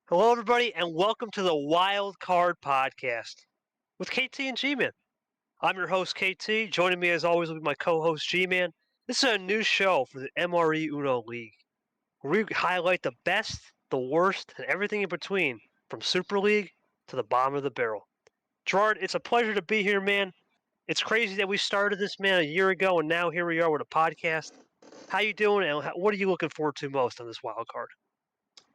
Hello, everybody, and welcome to the Wildcard Podcast with KT and Gman. I'm your host, KT. Joining me, as always, will be my co-host, Gman. This is a new show for the MRE UNO League, where we highlight the best, the worst, and everything in between, from Super League to the bottom of the barrel. Gerard, it's a pleasure to be here, man. It's crazy that we started this, man, a year ago, and now here we are with a podcast. How you doing, and what are you looking forward to most on this wild card?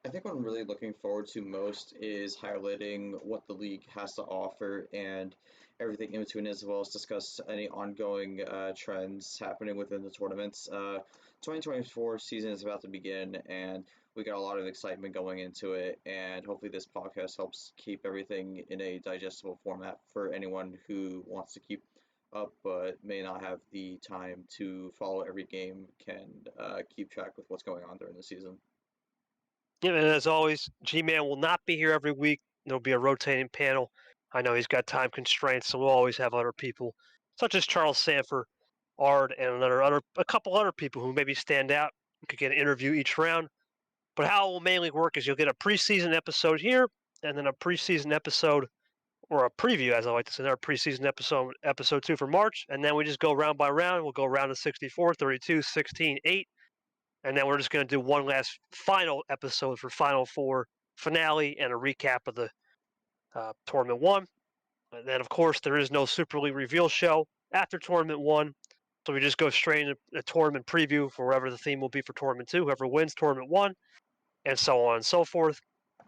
I think what I'm really looking forward to most is highlighting what the league has to offer and everything in between, as well as discuss any ongoing trends happening within the tournaments. 2024 season is about to begin, and we got a lot of excitement going into it. And hopefully, this podcast helps keep everything in a digestible format for anyone who wants to keep up but may not have the time to follow every game, can keep track with what's going on during the season. Yeah, and as always, G-Man will not be here every week. There'll be a rotating panel. I know he's got time constraints, so we'll always have other people, such as Charles Sanford, Ard, and a couple other people who maybe stand out and could get an interview each round. But how it will mainly work is you'll get a preseason episode here, and then a preseason episode, or a preview, as I like to say, our preseason episode 2 for March, and then we just go round by round. We'll go round to 64, 32, 16, 8, and then we're just going to do one last final episode for Final Four finale and a recap of the Tournament 1. And then, of course, there is no Super League reveal show after Tournament 1. So we just go straight into a tournament preview for whatever the theme will be for Tournament 2, whoever wins Tournament 1, and so on and so forth.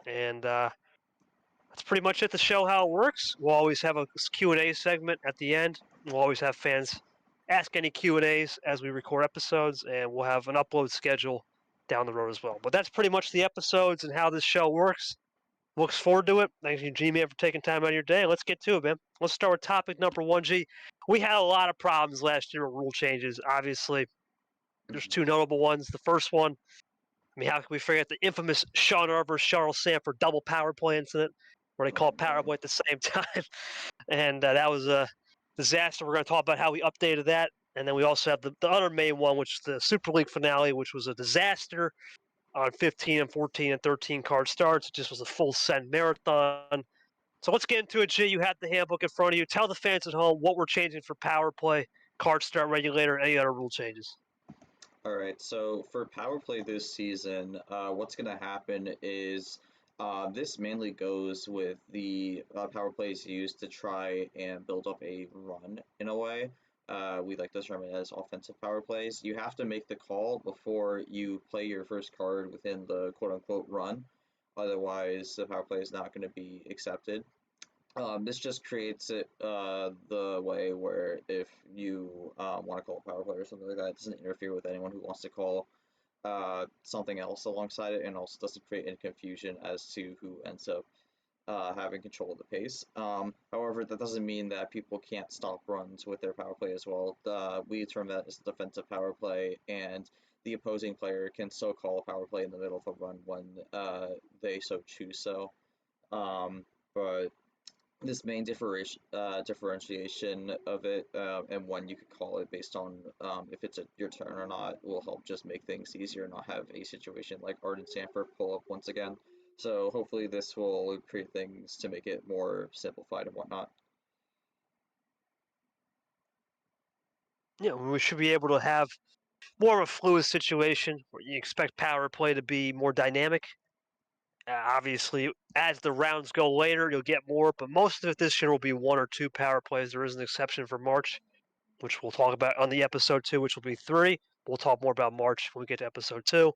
And that's pretty much it to show how it works. We'll always have a Q&A segment at the end. We'll always have fans ask any Q&As as we record episodes, and we'll have an upload schedule down the road as well. But that's pretty much the episodes and how this show works. Looks forward to it. Thank you, G-Man, for taking time out of your day. Let's get to it, man. Let's start with topic number 1, G. We had a lot of problems last year with rule changes. Obviously, there's Mhm. two notable ones. The first one, I mean, how can we forget the infamous Sean Arbor, Charles Sanford double power play incident where they Oh called power no. play at the same time? And that was a disaster. We're going to talk about how we updated that. And then we also have the other main one, which is the Super League finale, which was a disaster on 15 and 14 and 13 card starts. It just was a full send marathon. So let's get into it, G. You have the handbook in front of you. Tell the fans at home what we're changing for power play, card start regulator, any other rule changes. All right, so for power play this season, what's going to happen is this mainly goes with the power plays used to try and build up a run in a way. We like to term it as offensive power plays. You have to make the call before you play your first card within the quote unquote run. Otherwise, the power play is not going to be accepted. This just creates it the way where if you want to call a power play or something like that, it doesn't interfere with anyone who wants to call something else alongside it, and also doesn't create any confusion as to who ends up having control of the pace. However, that doesn't mean that people can't stop runs with their power play as well. We term that as defensive power play, and the opposing player can still call a power play in the middle of a run when they so choose so. But this main differentiation of it and when you could call it based on if it's your turn or not will help just make things easier and not have a situation like Arden Sanford pull up once again. So hopefully this will create things to make it more simplified and whatnot. Yeah, we should be able to have more of a fluid situation where you expect power play to be more dynamic. Obviously, as the rounds go later, you'll get more, but most of it this year will be one or two power plays. There is an exception for March, which we'll talk about on the episode 2, which will be 3. We'll talk more about March when we get to episode 2.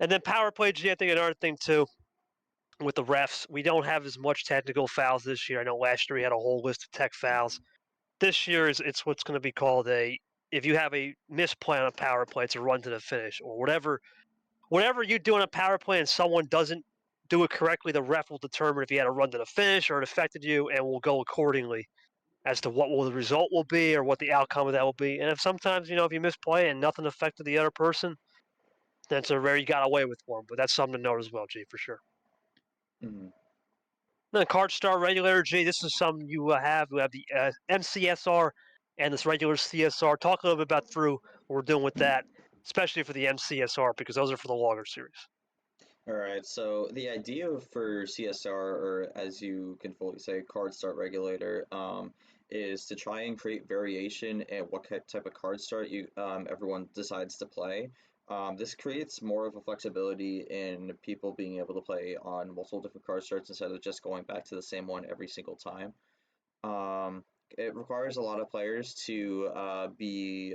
And then power play, G, I think another thing too with the refs, we don't have as much technical fouls this year. I know last year we had a whole list of tech fouls. This year it's what's going to be called a if you have a misplay on a power play, it's a run to the finish or whatever you do on a power play and someone doesn't do it correctly, the ref will determine if you had a run to the finish or it affected you, and will go accordingly as to what will the result will be or what the outcome of that will be. And if sometimes if you misplay and nothing affected the other person, then it's a rare you got away with one. But that's something to note as well, G, for sure. Mhm. Then card star regulator, G, this is something you have. We have the MCSR and this regular CSR. Talk a little bit about what we're doing with that, especially for the MCSR because those are for the longer series. All right, so the idea for CSR, or as you can fully say, card start regulator, is to try and create variation in what type of card start you everyone decides to play. This creates more of a flexibility in people being able to play on multiple different card starts instead of just going back to the same one every single time. Um, it requires a lot of players to be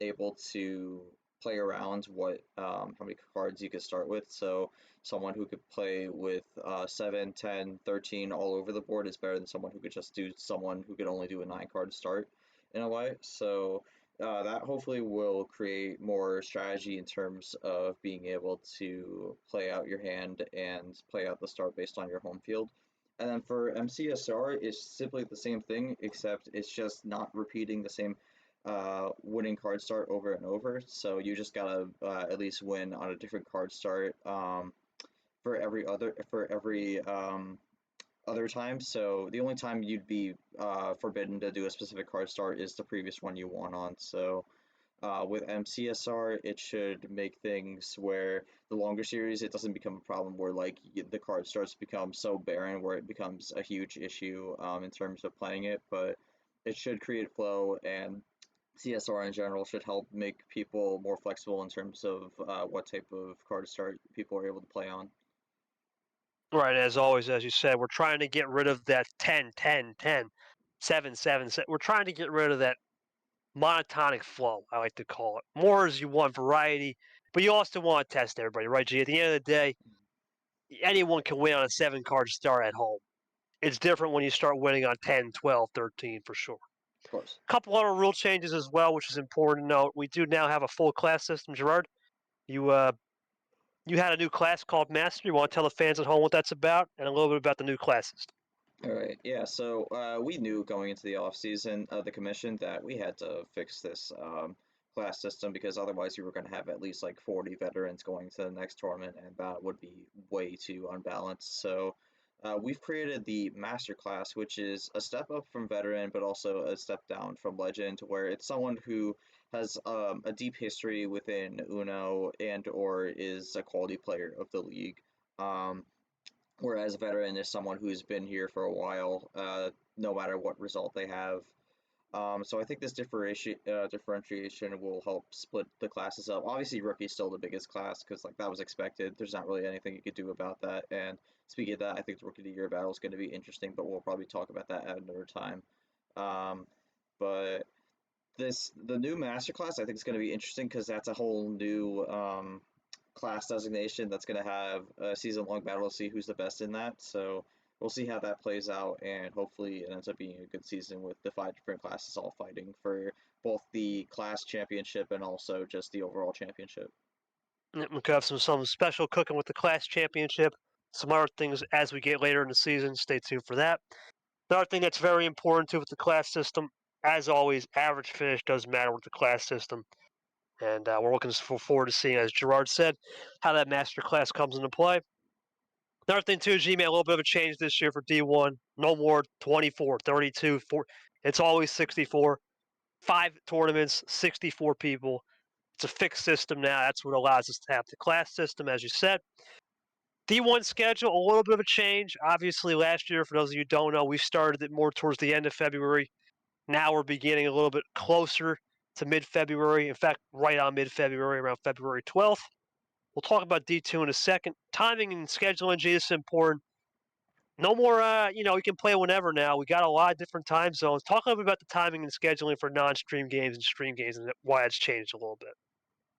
able to play around how many cards you could start with. So someone who could play with 7, 10, 13 all over the board is better than someone who could just do someone who could only do a 9 card start in a way. So that hopefully will create more strategy in terms of being able to play out your hand and play out the start based on your home field. And then for MCSR, it's simply the same thing, except it's just not repeating the same winning card start over and over. So you just gotta at least win on a different card start for every other time. So the only time you'd be forbidden to do a specific card start is the previous one you won on. So with MCSR, it should make things where the longer series, it doesn't become a problem where like the card starts to become so barren where it becomes a huge issue in terms of playing it. But it should create flow, and CSR in general should help make people more flexible in terms of what type of card start people are able to play on. Right, as always, as you said, we're trying to get rid of that 10, 10, 10, 7, 7, 7. We're trying to get rid of that monotonic flow, I like to call it. More as you want variety, but you also want to test everybody, right, G? At the end of the day, anyone can win on a 7 card start at home. It's different when you start winning on 10, 12, 13 for sure. Of course. A couple other rule changes as well, which is important to note. We do now have a full class system. Gerard, you you had a new class called Master. You want to tell the fans at home what that's about and a little bit about the new class system. All right, yeah. So we knew going into the off season of the commission that we had to fix this class system because otherwise you were going to have at least like 40 veterans going to the next tournament, and that would be way too unbalanced. So we've created the master class, which is a step up from veteran, but also a step down from legend, where it's someone who has a deep history within Uno and or is a quality player of the league. Um, Whereas a veteran is someone who's been here for a while, no matter what result they have. So I think this differentiation will help split the classes up. Obviously, rookie's still the biggest class because like that was expected. There's not really anything you could do about that. And speaking of that, I think the rookie of the year battle is going to be interesting, but we'll probably talk about that at another time. Um, but the new master class I think is going to be interesting because that's a whole new class designation that's going to have a season long battle to see who's the best in that. So we'll see how that plays out, and hopefully it ends up being a good season with the 5 different classes all fighting for both the class championship and also just the overall championship. We could have some special cooking with the class championship, some other things as we get later in the season. Stay tuned for that. Another thing that's very important too with the class system, as always, average finish does matter with the class system. And we're looking forward to seeing, as Gerard said, how that master class comes into play. Another thing, too, G-Man, a little bit of a change this year for D1. No more 24, 32, 4. It's always 64. 5 tournaments, 64 people. It's a fixed system now. That's what allows us to have the class system, as you said. D1 schedule, a little bit of a change. Obviously, last year, for those of you who don't know, we started it more towards the end of February. Now we're beginning a little bit closer to mid-February. In fact, right on mid-February, around February 12th. We'll talk about D2 in a second. Timing and scheduling, G, is important. No more, you can play whenever now. We got a lot of different time zones. Talk a little bit about the timing and scheduling for non-stream games and stream games and why it's changed a little bit.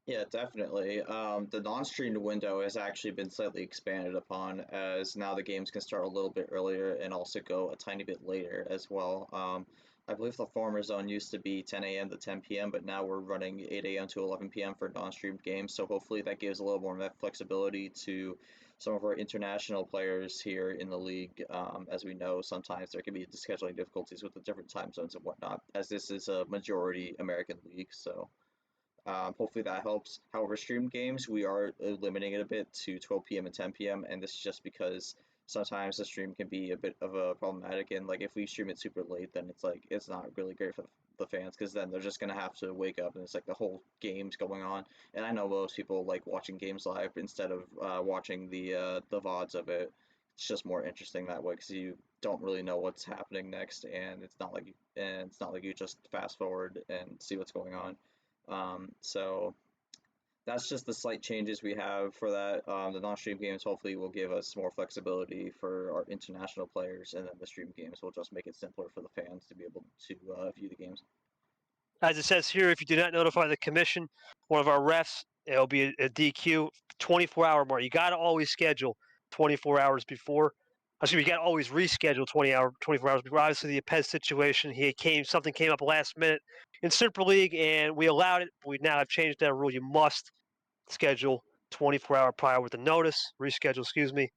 Yeah, definitely. The non-streamed window has actually been slightly expanded upon as now the games can start a little bit earlier and also go a tiny bit later as well. I believe the former zone used to be 10 a.m. to 10 p.m., but now we're running 8 a.m. to 11 p.m. for non-streamed games. So hopefully that gives a little more flexibility to some of our international players here in the league. As we know, sometimes there can be scheduling difficulties with the different time zones and whatnot, as this is a majority American league. So. Hopefully that helps. However, stream games, we are limiting it a bit to 12 p.m. and 10 p.m. And this is just because sometimes the stream can be a bit of a problematic. And like if we stream it super late, then it's like it's not really great for the fans, because then they're just gonna have to wake up and it's like the whole game's going on. And I know most people like watching games live instead of watching the VODs of it. It's just more interesting that way because you don't really know what's happening next, and it's not like you just fast forward and see what's going on. So that's just the slight changes we have for that. The non-stream games hopefully will give us more flexibility for our international players, and then the stream games will just make it simpler for the fans to be able to view the games. As it says here, if you do not notify the commission, one of our refs, it'll be a DQ 24-hour mark. You got to always schedule 24 hours before. Excuse me, you got to always reschedule 24 hours before. Obviously, the Pez situation, something came up last minute in Super League, and we allowed it. We now have changed that rule. You must schedule 24-hour prior with the notice, reschedule, excuse me.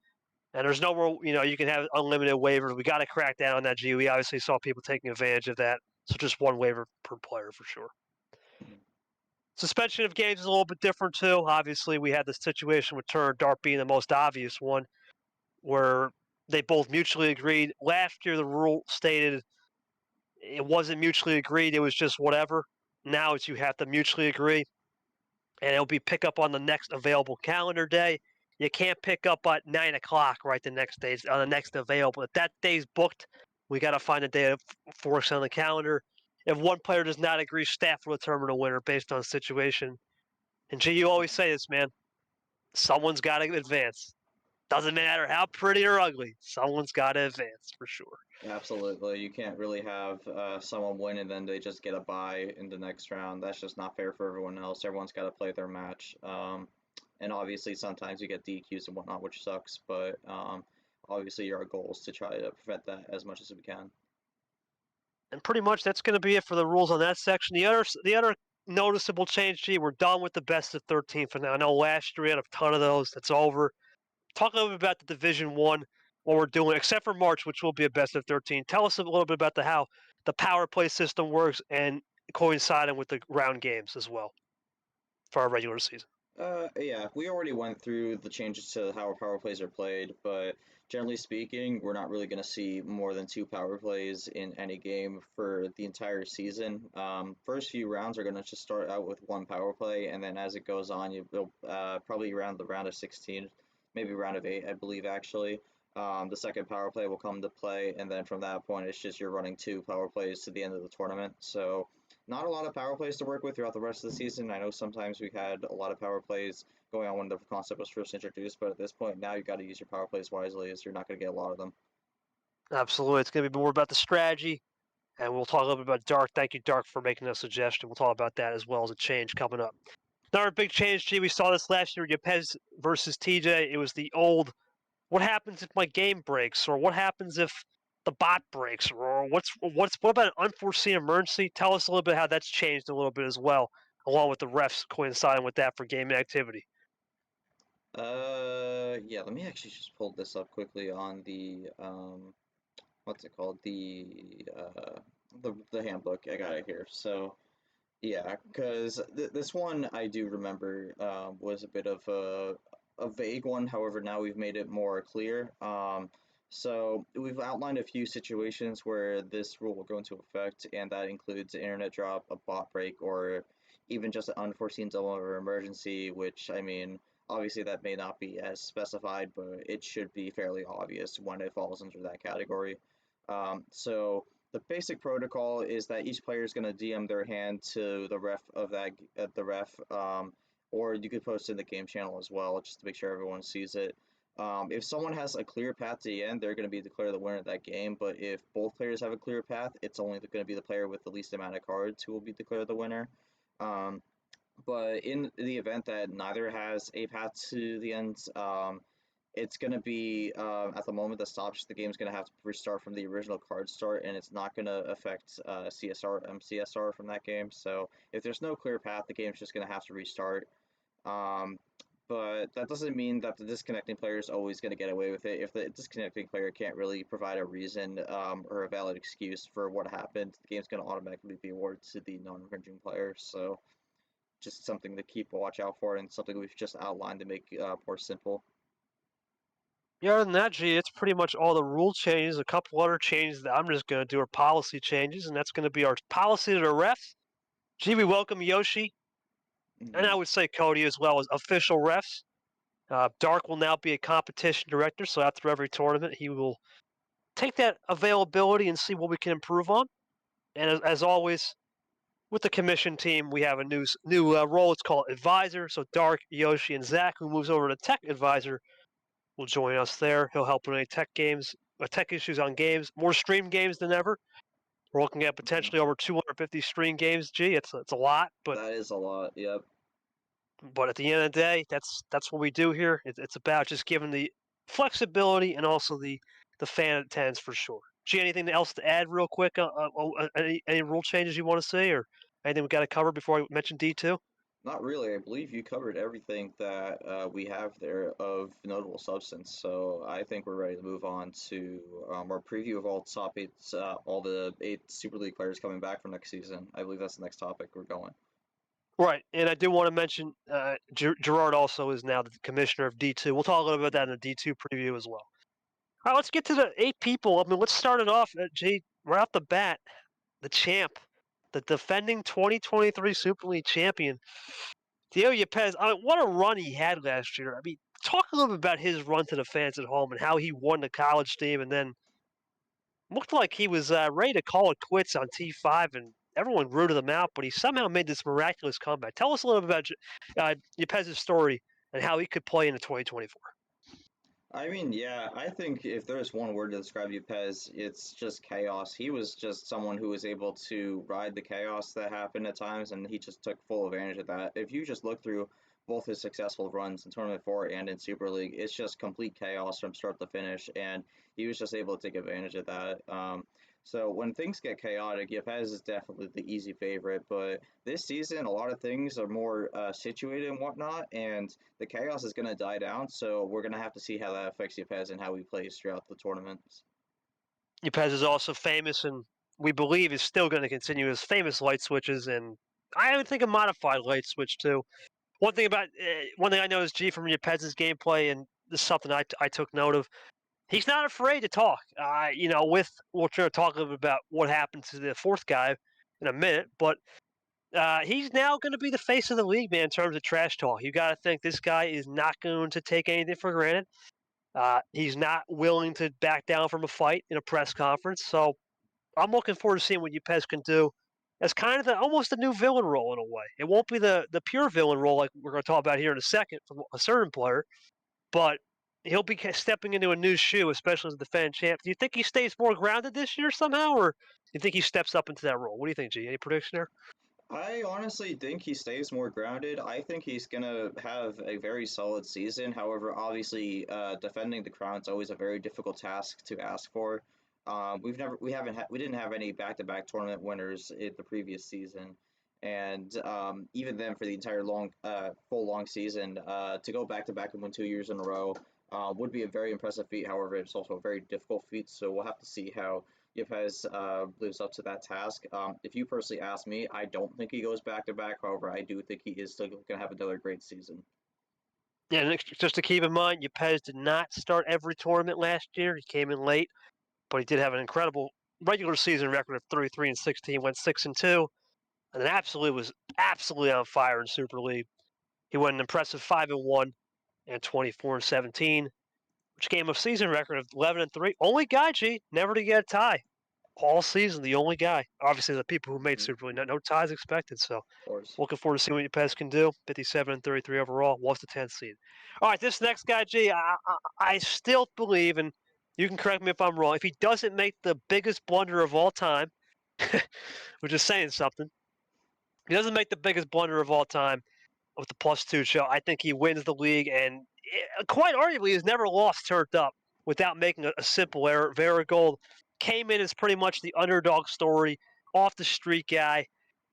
And there's no more, you can have unlimited waivers. We got to crack down on that, G. We obviously saw people taking advantage of that. So just one waiver per player for sure. Mhm. Suspension of games is a little bit different too. Obviously, we had the situation with Turner and Dart being the most obvious one, where they both mutually agreed. Last year, the rule stated it wasn't mutually agreed; it was just whatever. Now it's you have to mutually agree, and it'll be pick up on the next available calendar day. You can't pick up at 9 o'clock right the next day on the next available. If that day's booked, we got to find a day that works on the calendar. If one player does not agree, staff will determine a winner based on the situation. And G, you always say this, man. Someone's got to advance. Doesn't matter how pretty or ugly. Someone's got to advance for sure. Absolutely, you can't really have someone win and then they just get a bye in the next round. That's just not fair for everyone else. Everyone's got to play their match. And obviously, sometimes you get DQs and whatnot, which sucks. But obviously, our goal is to try to prevent that as much as we can. And pretty much that's going to be it for the rules on that section. The other noticeable change, G, we're done with the best of 13 for now. I know last year we had a ton of those. That's over. Talk a little bit about the Division One, what we're doing, except for March, which will be a best of 13. Tell us a little bit about how the power play system works and coinciding with the round games as well for our regular season. Yeah, we already went through the changes to how our power plays are played, but generally speaking, we're not really going to see more than two power plays in any game for the entire season. First few rounds are going to just start out with one power play, and then as it goes on, you'll probably around the round of 16, maybe round of 8, I believe actually. The second power play will come to play, and then from that point, it's just you're running two power plays to the end of the tournament. So not a lot of power plays to work with throughout the rest of the season. I know sometimes we had a lot of power plays going on when the concept was first introduced, but at this point now you got to use your power plays wisely, as you're not going to get a lot of them. Absolutely. It's going to be more about the strategy, and we'll talk a little bit about Dark. Thank you, Dark, for making a suggestion. We'll talk about that as well as a change coming up. Another big change, G. We saw this last year, Yepes versus TJ. It was the old what happens if my game breaks, or what happens if the bot breaks, or what about an unforeseen emergency? Tell us a little bit how that's changed a little bit as well, along with the refs coinciding with that for game activity. Yeah, let me actually just pull this up quickly on the what's it called? The handbook. I got it here. So yeah, because this one I do remember was a bit of a vague one. However, now we've made it more clear. So we've outlined a few situations where this rule will go into effect, and that includes an internet drop, a bot break, or even just an unforeseen zone or emergency, which, I mean, obviously that may not be as specified, but it should be fairly obvious when it falls under that category. So the basic protocol is that each player is going to DM their hand to the ref of the ref, or you could post it in the game channel as well, just to make sure everyone sees it. If someone has a clear path to the end, they're going to be declared the winner of that game. But if both players have a clear path, it's only going to be the player with the least amount of cards who will be declared the winner. Um, but in the event that neither has a path to the end, it's going to be at the moment that stops, the game's going to have to restart from the original card start, and it's not going to affect CSR or MCSR from that game. So if there's no clear path, the game's just going to have to restart. Um, but that doesn't mean that the disconnecting player is always going to get away with it. If the disconnecting player can't really provide a reason or a valid excuse for what happened, the game's going to automatically be awarded to the non-infringing player. So just something to keep a watch out for, and something we've just outlined to make more simple. Yeah, other than that, G, it's pretty much all the rule changes. A couple other changes that I'm just going to do are policy changes, and that's going to be our policy to the refs. G, we welcome Yoshi, and I Mhm. would say Cody as well as official refs. Dark will now be a competition director, so after every tournament, he will take that availability and see what we can improve on. And as always, with the commission team, we have a new role. It's called advisor. So Dark, Yoshi, and Zach, who moves over to tech advisor, will join us there. He'll help with any tech issues on games. More stream games than ever. We're looking at Mhm. potentially over 250 stream games. Gee, it's a lot, but That is a lot. Yep. at the end of the day, that's what we do here. It's about just giving the flexibility and also the fan attendance for sure. Gee, anything else to add real quick? Any rule changes you want to see, or anything we got to cover before I mention D2? Not really. I believe you covered everything that we have there of notable substance. So I think we're ready to move on to our preview of all top eight, all the 8 Super League players coming back for next season. I believe that's the next topic we're going. Right, and I do want to mention Gerard also is now the commissioner of D2. We'll talk a little bit about that in the D2 preview as well. All right, let's get to the 8 people. I mean, let's start it off. Jay, right off the bat, the champ, the defending 2023 Super League champion, Diego Yepes. I mean, what a run he had last year. I mean, talk a little bit about his run to the fans at home and how he won the college team, and then looked like he was ready to call it quits on T5, and everyone rooted him out, but he somehow made this miraculous comeback. Tell us a little bit about Yepes' story and how he could play into 2024. I mean, yeah, I think if there's one word to describe Ypez, it's just chaos. He was just someone who was able to ride the chaos that happened at times, and he just took full advantage of that. If you just look through both his successful runs in Tournament 4 and in Super League, it's just complete chaos from start to finish, and he was just able to take advantage of that. So when things get chaotic, Ypez is definitely the easy favorite, but this season, a lot of things are more situated and whatnot, and the chaos is going to die down, so we're going to have to see how that affects Yepes and how he plays throughout the tournaments. Yepes is also famous, and we believe is still going to continue his famous light switches, and I would think a modified light switch too. One thing I know is G from Yepes' gameplay, and this is something I took note of. He's not afraid to talk. With we'll try to talk a little bit about what happened to the fourth guy in a minute, but he's now going to be the face of the league, man, in terms of trash talk. You got to think this guy is not going to take anything for granted. He's not willing to back down from a fight in a press conference. So I'm looking forward to seeing what Yepes can do as kind of almost a new villain role in a way. It won't be the pure villain role like we're going to talk about here in a second from a certain player, but he'll be stepping into a new shoe, especially as the defending champ. Do you think he stays more grounded this year somehow, or do you think he steps up into that role? What do you think, G? Any prediction there? I honestly think he stays more grounded. I think he's gonna have a very solid season. However, obviously, defending the crown is always a very difficult task to ask for. We didn't have any back-to-back tournament winners in the previous season, and even then, for the entire full long season, to go back-to-back and win 2 years in a row would be a very impressive feat. However, it's also a very difficult feat. So we'll have to see how Yepes lives up to that task. If you personally ask me, I don't think he goes back to back. However, I do think he is still going to have another great season. Yeah, and just to keep in mind, Yepes did not start every tournament last year. He came in late, but he did have an incredible regular season record of 33-16, went 6-2, and was absolutely on fire in Super League. He went an impressive 5-1 and 24-17, which gave him a season record of 11-3. Only guy, G, never to get a tie all season. The only guy. Obviously, the people who made Mhm. Super League, no ties expected. So Of course. looking forward to seeing what Yepes can do. 57-33 overall. Was the 10th seed. All right, this next guy, G, I still believe, and you can correct me if I'm wrong, if he doesn't make the biggest blunder of all time, which is saying something, if he doesn't make the biggest blunder of all time with the +2 show, I think he wins the league and quite arguably has never lost turned up without making a simple error. Varigold came in as pretty much the underdog story, off the street guy.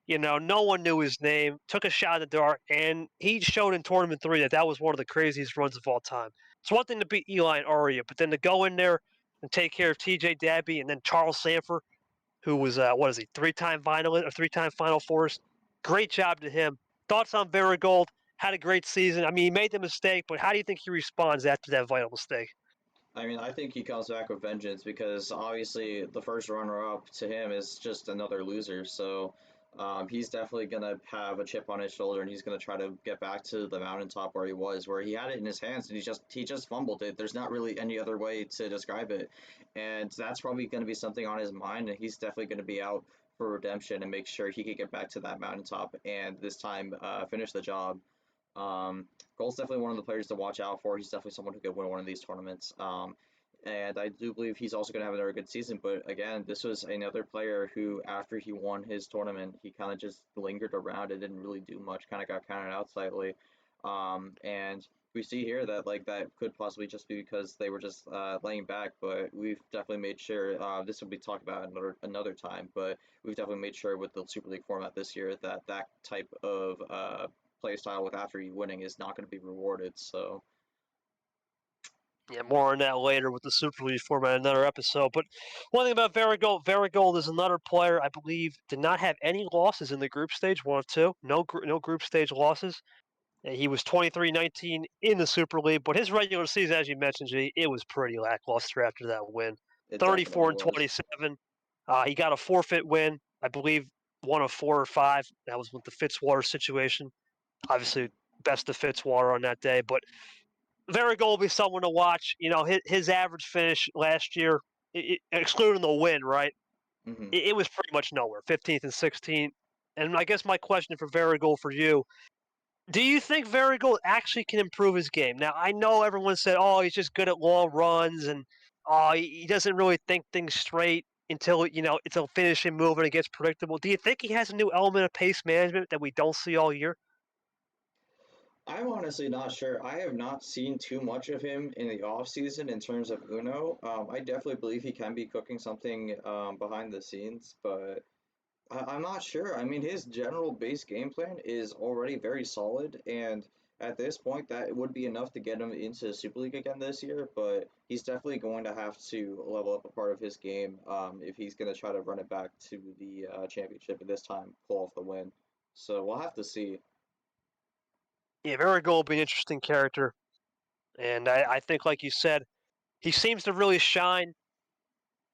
No one knew his name, took a shot in the dark, and he showed in Tournament 3 that was one of the craziest runs of all time. It's one thing to beat Eli and Aria, but then to go in there and take care of TJ Dabby and then Charles Sanford, who was, what is he, three-time finalist or three-time Final Fourist. Great job to him. Thoughts on Varigold? Had a great season. I mean, he made the mistake, but how do you think he responds after that vital mistake? I mean, I think he comes back with vengeance because obviously the first runner-up to him is just another loser. So he's definitely gonna have a chip on his shoulder, and he's gonna try to get back to the mountaintop where he was, where he had it in his hands, and he just fumbled it. There's not really any other way to describe it, and that's probably gonna be something on his mind, and he's definitely gonna be out for redemption and make sure he can get back to that mountaintop and this time finish the job. Gold's definitely one of the players to watch out for. He's definitely someone who could win one of these tournaments. And I do believe he's also going to have another good season. But again, this was another player who, after he won his tournament, he kind of just lingered around and didn't really do much. Kind of got counted out slightly. And we see here that like that could possibly just be because they were just laying back. But we've definitely made sure this will be talked about another time. But we've definitely made sure with the Super League format this year that that type of play style with after you winning is not going to be rewarded. So Yeah, more on that later with the Super League format in another episode. But one thing about Varigold is another player I believe did not have any losses in the group stage, one of two, no group stage losses. And he was 23-19 in the Super League, but his regular season, as you mentioned, G, it was pretty lackluster after that win. it definitely 34 and was. 27. He got a forfeit win, I believe, one of 4 or 5. That was with the Fitzwater situation. Obviously, best of Fitzwater on that day, but Varigold will be someone to watch. You know, his average finish last year, excluding the win, right? Hmm. It was pretty much nowhere, 15th and 16th. And I guess my question for Varigold for you, do you think Varigold actually can improve his game? Now, I know everyone said, oh, he's just good at long runs and oh, he doesn't really think things straight until, it's a finishing move and it gets predictable. Do you think he has a new element of pace management that we don't see all year? I'm honestly not sure. I have not seen too much of him in the off season in terms of Uno. I definitely believe he can be cooking something behind the scenes, but I'm not sure. I mean, his general base game plan is already very solid, and at this point, that would be enough to get him into Super League again this year. But he's definitely going to have to level up a part of his game if he's going to try to run it back to the championship and this time pull off the win. So we'll have to see. Yeah, Varigold will be an interesting character. And I think, like you said, he seems to really shine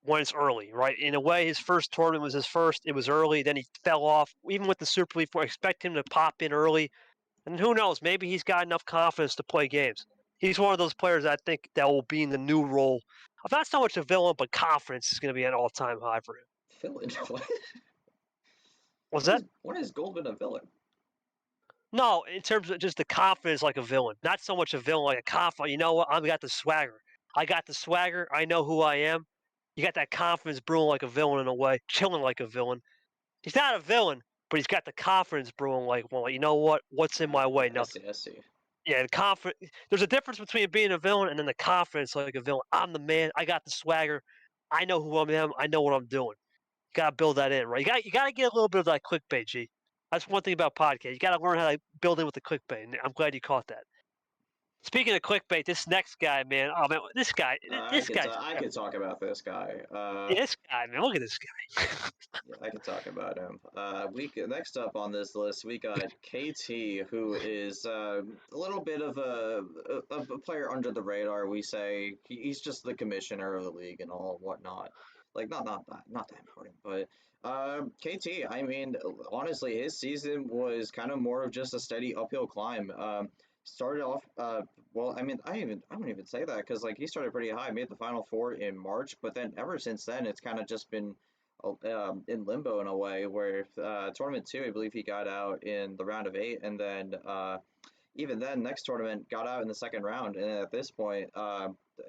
when it's early, right? In a way, his first tournament was his first. It was early. Then he fell off. Even with the Super League, I expect him to pop in early. And who knows? Maybe he's got enough confidence to play games. He's one of those players I think that will be in the new role of not so much a villain, but confidence is going to be an all-time high for him. Villain? What? Was When that? is when has Gold been a villain? No, in terms of just the confidence like a villain. Not so much a villain like a confident. You know what? I got the swagger. I got the swagger. I know who I am. You got that confidence brewing like a villain in a way, chilling like a villain. He's not a villain, but he's got the confidence brewing like, well, you know what? What's in my way? I Nothing. see. I see. Yeah, the confidence. There's a difference between being a villain and then the confidence like a villain. I'm the man. I got the swagger. I know who I am. I know what I'm doing. You gotta build that in, right? You gotta get a little bit of that clickbait, G. That's one thing about podcast. You gotta learn how to build in with the clickbait. And I'm glad you caught that. Speaking of clickbait, this next guy, man. Oh man, I this could guy's ta- I could talk about this guy. yeah, this guy, man. Look at this guy. Yeah, I could talk about him. Next up on this list, we got KT, who is a little bit of a player under the radar. We say he's just the commissioner of the league and all whatnot. Like not that important, but KT. I mean, honestly, his season was kind of more of just a steady uphill climb. Started off well. I mean, I wouldn't even say that because like he started pretty high, made the final four in March, but then ever since then, it's kind of just been in limbo in a way where tournament two, I believe he got out in the round of eight, and then even then, next tournament got out in the second round, and at this point,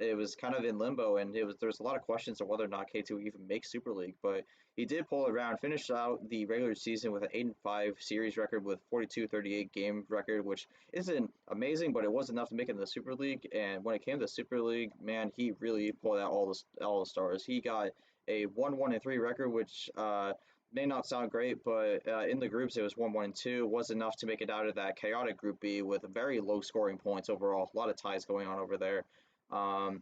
it was kind of in limbo, and there's a lot of questions of whether or not K2 would even make Super League, but he did pull it around, finished out the regular season with an 8-5 series record with 42-38 game record, which isn't amazing, but it was enough to make it in the Super League. And when it came to Super League, man, he really pulled out all the stars. He got a 1-1-3 record, which may not sound great, but in the groups it was 1-1-2, was enough to make it out of that chaotic Group B with very low scoring points overall. A lot of ties going on over there. Um,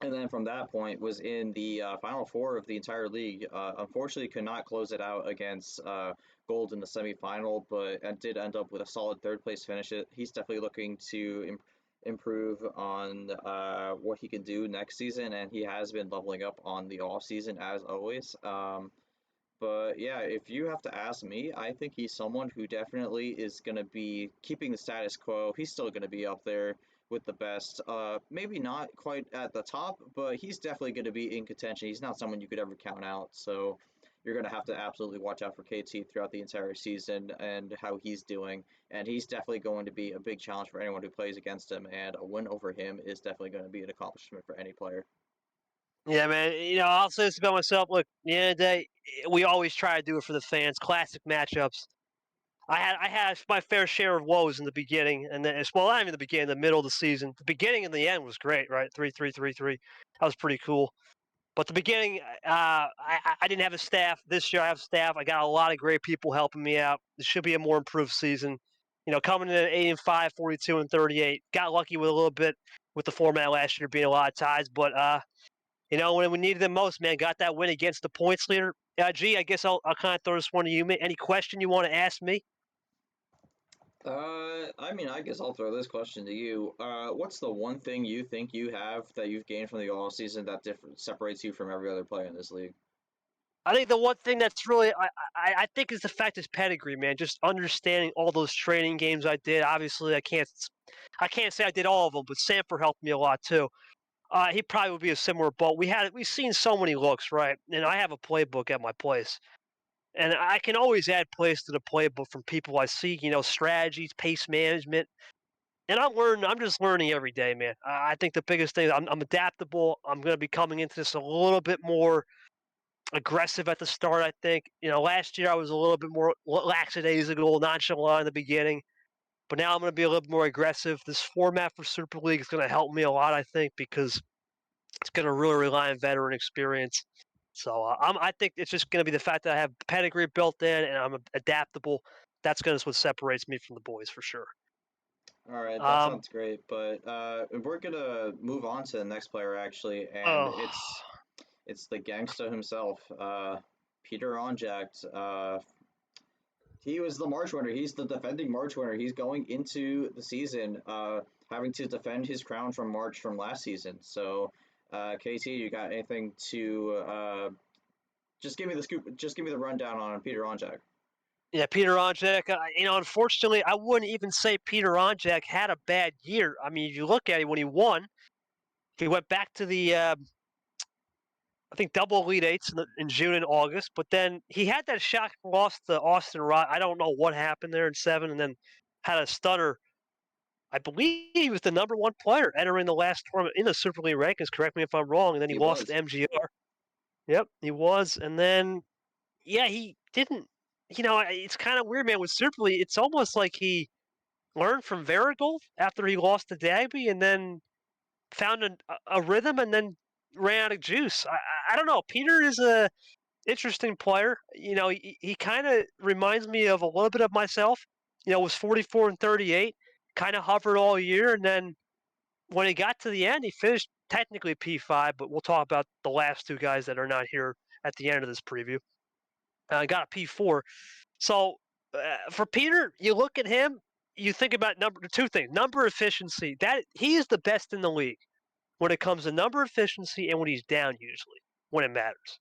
and then from that point was in the final four of the entire league. Unfortunately, could not close it out against Gold in the semifinal, but did end up with a solid third place finish. He's definitely looking to improve on what he can do next season, and he has been leveling up on the off season as always. But yeah, if you have to ask me, I think he's someone who definitely is going to be keeping the status quo. He's still going to be up there with the best. Maybe not quite at the top, but he's definitely going to be in contention. He's not someone you could ever count out. So you're going to have to absolutely watch out for KT throughout the entire season and how he's doing. And he's definitely going to be a big challenge for anyone who plays against him. And a win over him is definitely going to be an accomplishment for any player. Yeah, man. I'll say this about myself. Look, at the end of the day, we always try to do it for the fans. Classic matchups. I had my fair share of woes in the beginning, and then well, not even the beginning, the middle of the season. The beginning and the end was great, right? 3-3-3-3. That was pretty cool. But the beginning, I didn't have a staff. This year I have staff. I got a lot of great people helping me out. This should be a more improved season. Coming in at 8-5, 42-38. Got lucky with a little bit with the format last year being a lot of ties, but when we needed them most, man, got that win against the points leader. G, I guess I'll kind of throw this one to you, man. Any question you want to ask me? I mean, I guess I'll throw this question to you. What's the one thing you think you have that you've gained from the off season that separates you from every other player in this league? I think the one thing that's really I think is the fact is pedigree, man. Just understanding all those training games I did. Obviously, I can't say I did all of them, but Sanford helped me a lot too. He probably would be a similar boat. We've seen so many looks, right? And I have a playbook at my place, and I can always add plays to the playbook from people I see. Strategies, pace management, and I'm learning. I'm just learning every day, man. I think the biggest thing I'm adaptable. I'm going to be coming into this a little bit more aggressive at the start. I think last year I was a little bit more lackadaisical, nonchalant in the beginning, but now I'm going to be a little bit more aggressive. This format for Super League is going to help me a lot, I think, because it's going to really rely on veteran experience. So I think it's just going to be the fact that I have pedigree built in and I'm adaptable. That's going to what separates me from the boys for sure. All right, that Um, sounds great. But we're gonna move on to the next player actually, and oh, it's the gangster himself, Peter Onjakt. He was the March winner. He's the defending March winner. He's going into the season having to defend his crown from March from last season. So, KT, you got anything to just give me the scoop? Just give me the rundown on Peter Onjak. yeah, Peter Onjak. Unfortunately, I wouldn't even say Peter Onjak had a bad year. I mean, if you look at it when he won, he went back to the I think double Elite Eights in June and August, but then he had that shock loss to Austin Rock. I don't know what happened there in 7, and then had a stunner. I believe he was the number one player entering the last tournament in the Super League rankings. Correct me if I'm wrong. And then he He lost to was. MGR. Yep, he was. And then, yeah, he didn't. It's kind of weird, man. With Super League, it's almost like he learned from Varigold after he lost to Dagby, and then found a rhythm, and then ran out of juice. I don't know. Peter is a interesting player. He kind of reminds me of a little bit of myself. Was 44-38, kind of hovered all year, and then when he got to the end, he finished technically P5, but we'll talk about the last two guys that are not here at the end of this preview. Got a P4. So for Peter, you look at him, you think about two things: number efficiency. That he is the best in the league when it comes to number efficiency and when he's down usually when it matters.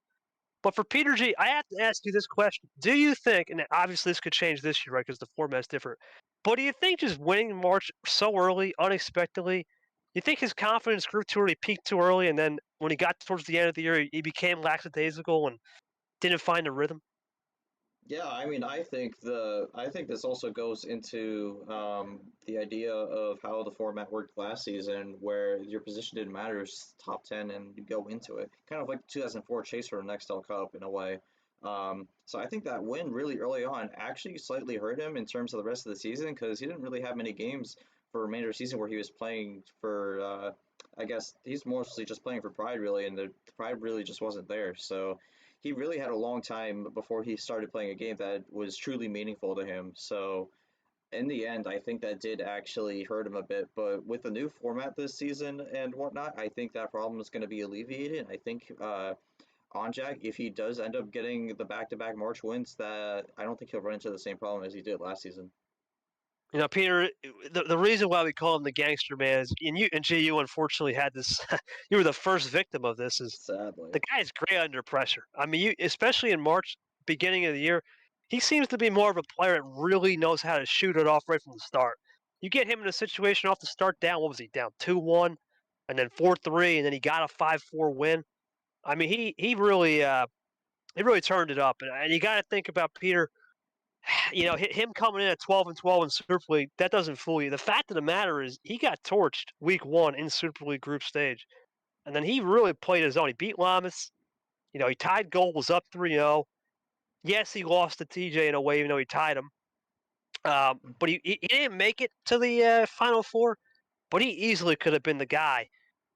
But for Peter G, I have to ask you this question. Do you think, and obviously this could change this year, right, because the format's different, but do you think just winning March so early, unexpectedly, you think his confidence grew too early, peaked too early, and then when he got towards the end of the year, he became lackadaisical and didn't find a rhythm? Yeah, I mean, I think this also goes into the idea of how the format worked last season, where your position didn't matter, it's top 10, and you go into it, kind of like 2004 chase for the Nextel Cup in a way. So I think that win really early on actually slightly hurt him in terms of the rest of the season because he didn't really have many games for the remainder of the season where he was playing for. I guess he's mostly just playing for pride really, and the pride really just wasn't there. So he really had a long time before he started playing a game that was truly meaningful to him. So in the end, I think that did actually hurt him a bit. But with the new format this season and whatnot, I think that problem is going to be alleviated. I think Onjak, if he does end up getting the back-to-back March wins, that I don't think he'll run into the same problem as he did last season. Peter, the reason why we call him the gangster man is, and G, you unfortunately had this. You were the first victim of this. Is Sadly. the guy's great under pressure. I mean, especially in March, beginning of the year, he seems to be more of a player that really knows how to shoot it off right from the start. You get him in a situation off the start down. What was he down 2-1, and then 4-3, and then he got a 5-4 win. I mean, he really turned it up, and you got to think about Peter. Him coming in at 12-12 in Super League, that doesn't fool you. The fact of the matter is, he got torched week one in Super League group stage, and then he really played his own. He beat Lamas. He tied goal, was up 3-0. Yes, he lost to TJ in a way, even though he tied him. But he didn't make it to the Final Four, but he easily could have been the guy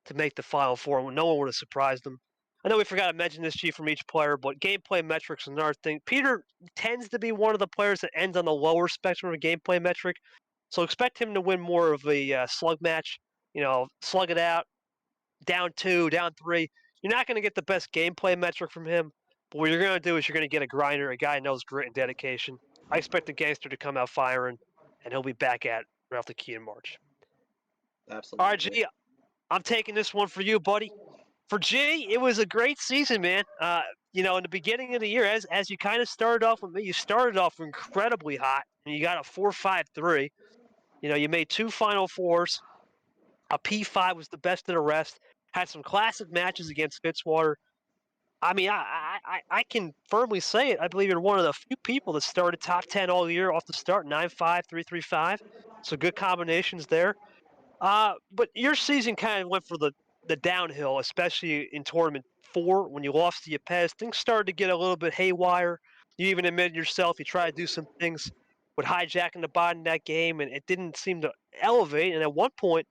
to make the Final Four. No one would have surprised him. I know we forgot to mention this, G, from each player, but gameplay metrics is another thing. Peter tends to be one of the players that ends on the lower spectrum of gameplay metric, so expect him to win more of a slug match. Slug it out, down 2, down 3. You're not going to get the best gameplay metric from him, but what you're going to do is you're going to get a grinder, a guy who knows grit and dedication. I expect the gangster to come out firing, and he'll be back at right off the key in March. All right, Absolutely. G, I'm taking this one for you, buddy. For G, it was a great season, man. In the beginning of the year, as you kind of started off with me, you started off incredibly hot, and you got a 4-5-3. You made two Final Fours. A P5 was the best of the rest. Had some classic matches against Fitzwater. I mean, I can firmly say it. I believe you're one of the few people that started top 10 all year off the start, 9-5, 3-3-5. So good combinations there. But your season kind of went for the downhill, especially in tournament 4 when you lost to Yepes. Things started to get a little bit haywire. You even admitted yourself you tried to do some things with hijacking the bottom of that game, and it didn't seem to elevate. And at one point,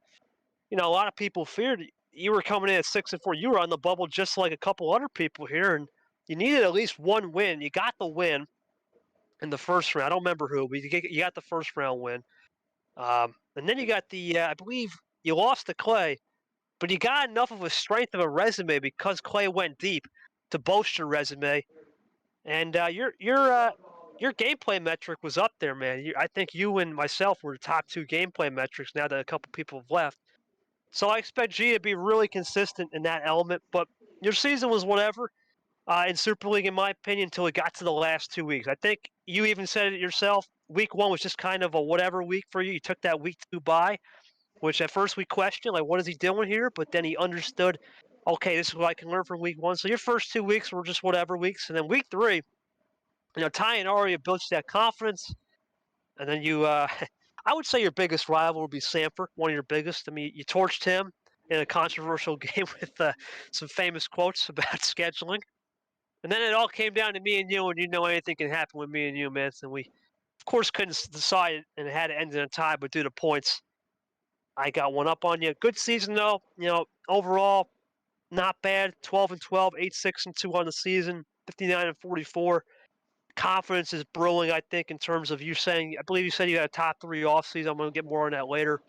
a lot of people feared you were coming in at 6-4. You were on the bubble just like a couple other people here, and you needed at least one win. You got the win in the first round. I don't remember who, but you got the first round win. And then you got I believe you lost to Clay, but you got enough of a strength of a resume because Clay went deep to boast your resume. And your gameplay metric was up there, man. I think you and myself were the top two gameplay metrics now that a couple people have left. So I expect G to be really consistent in that element. But your season was whatever in Super League, in my opinion, until it got to the last 2 weeks. I think you even said it yourself. Week 1 was just kind of a whatever week for you. You took that week 2 bye, which at first we questioned, like, what is he doing here? But then he understood, okay, this is what I can learn from week 1. So your first 2 weeks were just whatever weeks. And then week 3, Ty and Aria built you that confidence. And then I would say your biggest rival would be Sanford, one of your biggest. I mean, you torched him in a controversial game with some famous quotes about scheduling. And then it all came down to me and you, and anything can happen with me and you, man. And we, of course, couldn't decide and it had to end in a tie, but due to points, I got one up on you. Good season, though. Overall, not bad. 12-12, 8-6-2 on the season, 59-44. Confidence is brewing, I think, in terms of you saying. I believe you said you had a top 3 offseason. I'm going to get more on that later.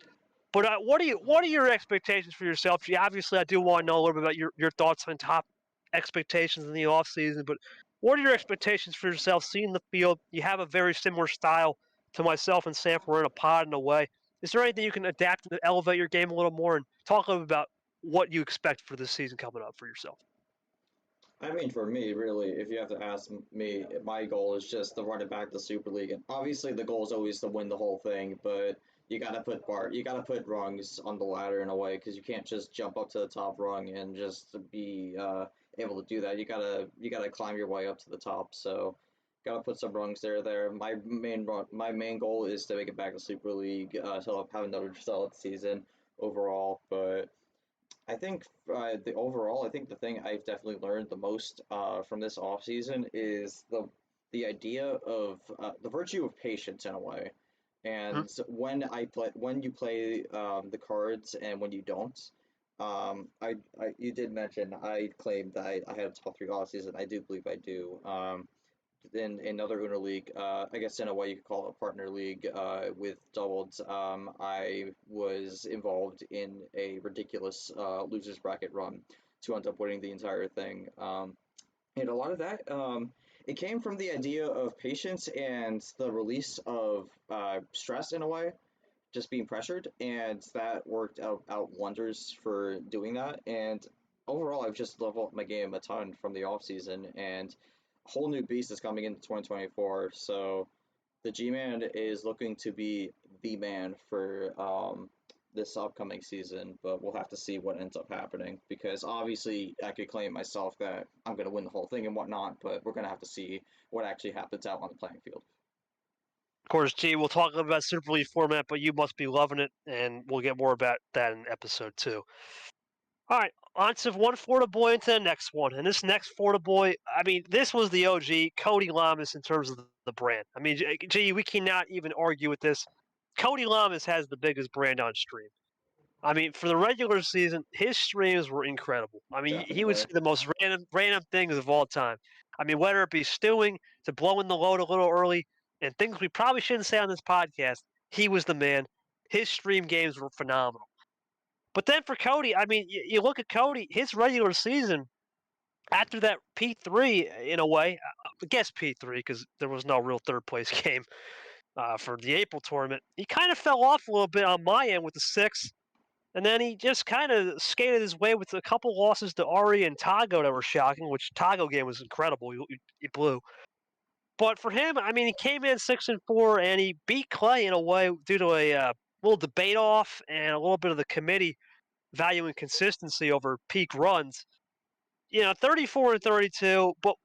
But what are your expectations for yourself? Obviously, I do want to know a little bit about your thoughts on top expectations in the offseason. But what are your expectations for yourself? Seeing the field, you have a very similar style to myself and Sam. We're in a pod in a way. Is there anything you can adapt to elevate your game a little more and talk a little bit about what you expect for this season coming up for yourself? I mean, for me, really, if you have to ask me, my goal is just to run it back to Super League. And obviously, the goal is always to win the whole thing, but you gotta put rungs on the ladder in a way because you can't just jump up to the top rung and just be able to do that. You gotta climb your way up to the top. So, gotta put some rungs there. My main goal is to make it back to Super League, so have another solid season overall, but. I think the thing I've definitely learned the most from this off season is the idea of the virtue of patience in a way. Hmm. And when you play the cards and when you don't, you did mention I claimed that I had a top 3 off season. I do believe I do. In another Uno league, I guess in a way you could call it a partner league with doubled. I was involved in a ridiculous losers bracket run to end up winning the entire thing. And a lot of that, It came from the idea of patience and the release of stress in a way, just being pressured, and that worked out wonders for doing that. And overall, I've just leveled up my game a ton from the off season, and a whole new beast is coming into 2024. So the G-Man is looking to be the man for this upcoming season, but we'll have to see what ends up happening because obviously I could claim myself that I'm going to win the whole thing and whatnot, but we're going to have to see what actually happens out on the playing field. Of course, G, we'll talk about Super League format, but you must be loving it, and we'll get more about that in episode 2. All right, on to one Florida boy into the next one. And this next Florida boy, I mean, this was the OG, Cody Lamas, in terms of the brand. I mean, G, we cannot even argue with this. Cody Lamas has the biggest brand on stream. I mean, for the regular season, his streams were incredible. I mean, he would Definitely. say the most random things of all time. I mean, whether it be stewing to blowing the load a little early and things we probably shouldn't say on this podcast, he was the man. His stream games were phenomenal. But then for Cody, I mean, you look at Cody, his regular season after that P3, in a way, I guess P3 because there was no real third place game for the April tournament. He kind of fell off a little bit on my end with the 6. And then he just kind of skated his way with a couple losses to Ari and Tago that were shocking, which Tago game was incredible. He blew. But for him, I mean, he came in 6-4 and he beat Clay in a way due to a little debate off and a little bit of the committee valuing consistency over peak runs. 34-32. But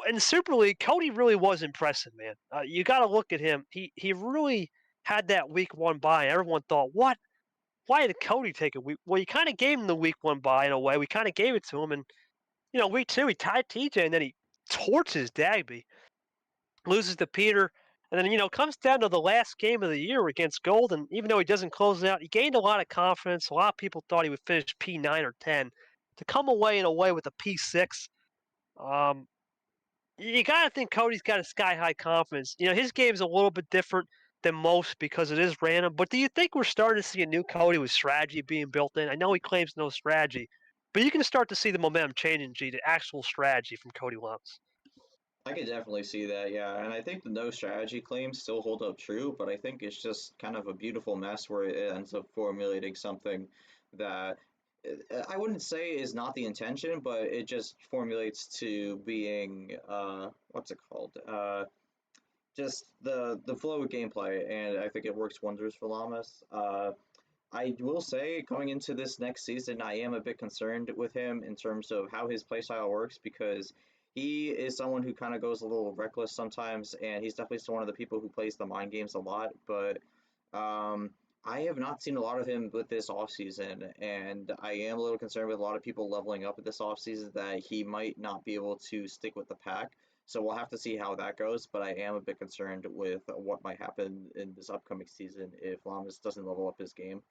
in Super League, Cody really was impressive, man. You got to look at him. He really had that week 1 bye. Everyone thought, what? Why did Cody take a week? Well, you kind of gave him the week 1 bye in a way. We kind of gave it to him, and week 2 he tied TJ, and then he torches Dagby, loses to Peter, and then comes down to the last game of the year against Gold, and even though he doesn't close it out, he gained a lot of confidence. A lot of people thought he would finish P9 or 10. To come away in a way with a P6, um, you got to think Cody's got a sky high confidence. His game's a little bit different than most because it is random. But do you think we're starting to see a new Cody with strategy being built in? I know he claims no strategy, but you can start to see the momentum changing, G, to actual strategy from Cody Lumps. I could definitely see that, yeah. And I think the no strategy claims still hold up true, but I think it's just kind of a beautiful mess where it ends up formulating something that I wouldn't say is not the intention, but it just formulates to being what's it called? Just the flow of gameplay, and I think it works wonders for Llamas. I will say, going into this next season, I am a bit concerned with him in terms of how his playstyle works because he is someone who kind of goes a little reckless sometimes, and he's definitely still one of the people who plays the mind games a lot. But um, I have not seen a lot of him with this offseason, and I am a little concerned with a lot of people leveling up at this offseason that he might not be able to stick with the pack. So we'll have to see how that goes, but I am a bit concerned with what might happen in this upcoming season if Llamas doesn't level up his game.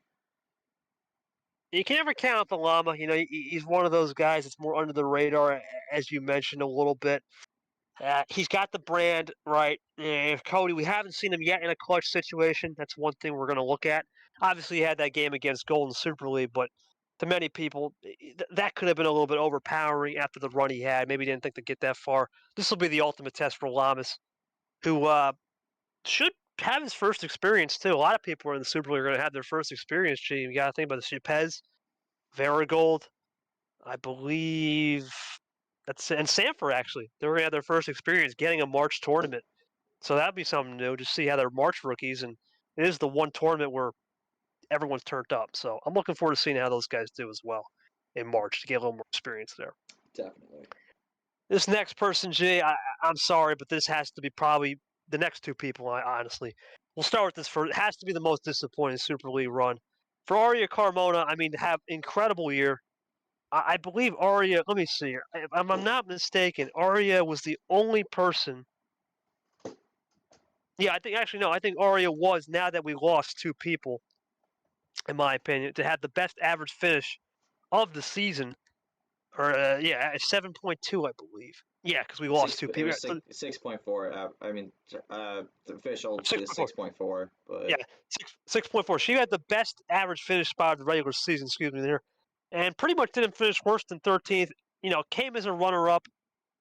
You can never count the Llama. He's one of those guys that's more under the radar, as you mentioned a little bit. He's got the brand right. And Cody, we haven't seen him yet in a clutch situation. That's one thing we're going to look at. Obviously, he had that game against Golden Super League, but to many people, that could have been a little bit overpowering after the run he had. Maybe he didn't think to get that far. This will be the ultimate test for Lamas, who should have his first experience, too. A lot of people in the Super League are going to have their first experience. Gee, you got to think about the Chipez, Varigold, I believe that's and Sanford actually. They were gonna have their first experience getting a March tournament. So that'd be something new to see how they're March rookies, and it is the one tournament where everyone's turned up. So I'm looking forward to seeing how those guys do as well in March to get a little more experience there. Definitely. This next person, G, I'm sorry, but this has to be probably the next 2 people. Honestly, we'll start with this first. It has to be the most disappointing Super League run for Aria Carmona. I mean, to have incredible year. I believe Arya. Let me see here. If I'm not mistaken, Arya was the only person. Yeah, I think actually no. I think Arya was. Now that we lost 2 people, in my opinion, to have the best average finish of the season, or 7.2, I believe. Yeah, because we lost 2 It people. was 6.4. I mean, the official is 6.4. 6.4, Yeah, but 6.4. She had the best average finish spot of the regular season. Excuse me there, and pretty much didn't finish worse than 13th. Came as a runner-up.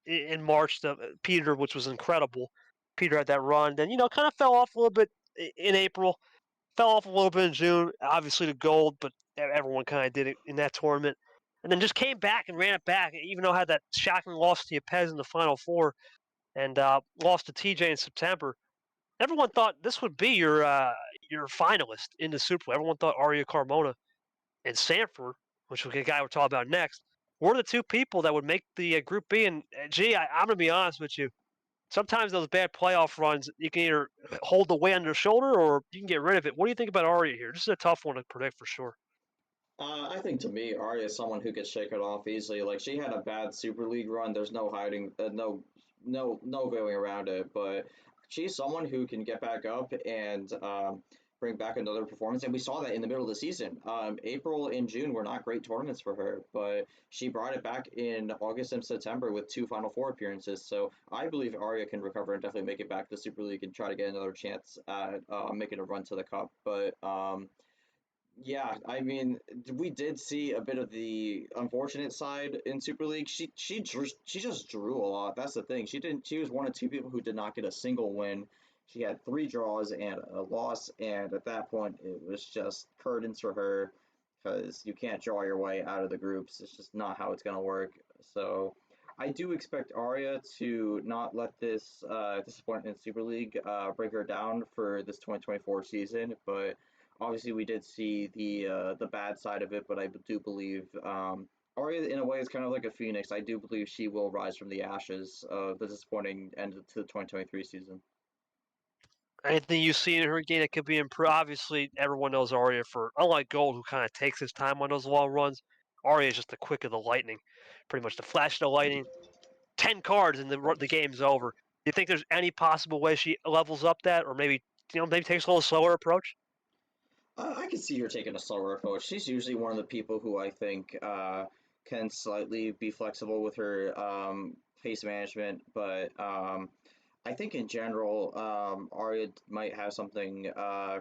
in March, Peter, which was incredible. Peter had that run, then kind of fell off a little bit in April, fell off a little bit in June. Obviously the gold, but everyone kind of did it in that tournament, and then just came back and ran it back. Even though I had that shocking loss to Yepes in the Final Four and lost to TJ in September, everyone thought this would be your finalist in the Super Bowl. Everyone thought Aria Carmona and Sanford, which is the guy we're talking about next, were the two people that would make the Group B. And I'm gonna be honest with you. Sometimes those bad playoff runs, you can either hold the weight on your shoulder or you can get rid of it. What do you think about Aria here? This is a tough one to predict for sure. I think to me, Arya is someone who could shake it off easily. Like she had a bad Super League run. There's no hiding, no going around it. But she's someone who can get back up and bring back another performance. And we saw that in the middle of the season. April and June were not great tournaments for her, but she brought it back in August and September with two Final Four appearances. So I believe Arya can recover and definitely make it back to the Super League and try to get another chance at making a run to the cup. But yeah, I mean, we did see a bit of the unfortunate side in Super League. She just drew a lot. That's the thing. She didn't. She was one of two people who did not get a single win. She had three draws and a loss, and at that point, it was just curtains for her because you can't draw your way out of the groups. It's just not how it's gonna work. So, I do expect Arya to not let this disappointment in Super League bring her down for this 2024 season, but obviously we did see the bad side of it, but I do believe Arya in a way is kind of like a phoenix. I do believe she will rise from the ashes of the disappointing end to the 2023 season. Anything you see in her game that could be improved? Obviously, everyone knows Arya for, unlike Gold, who kind of takes his time on those long runs. Arya is just the quick of the lightning, pretty much the flash of the lightning. 10 cards and the game's over. Do you think there's any possible way she levels up that, or maybe takes a little slower approach? I can see her taking a slower approach. She's usually one of the people who I think can slightly be flexible with her pace management, but I think in general, Arya might have something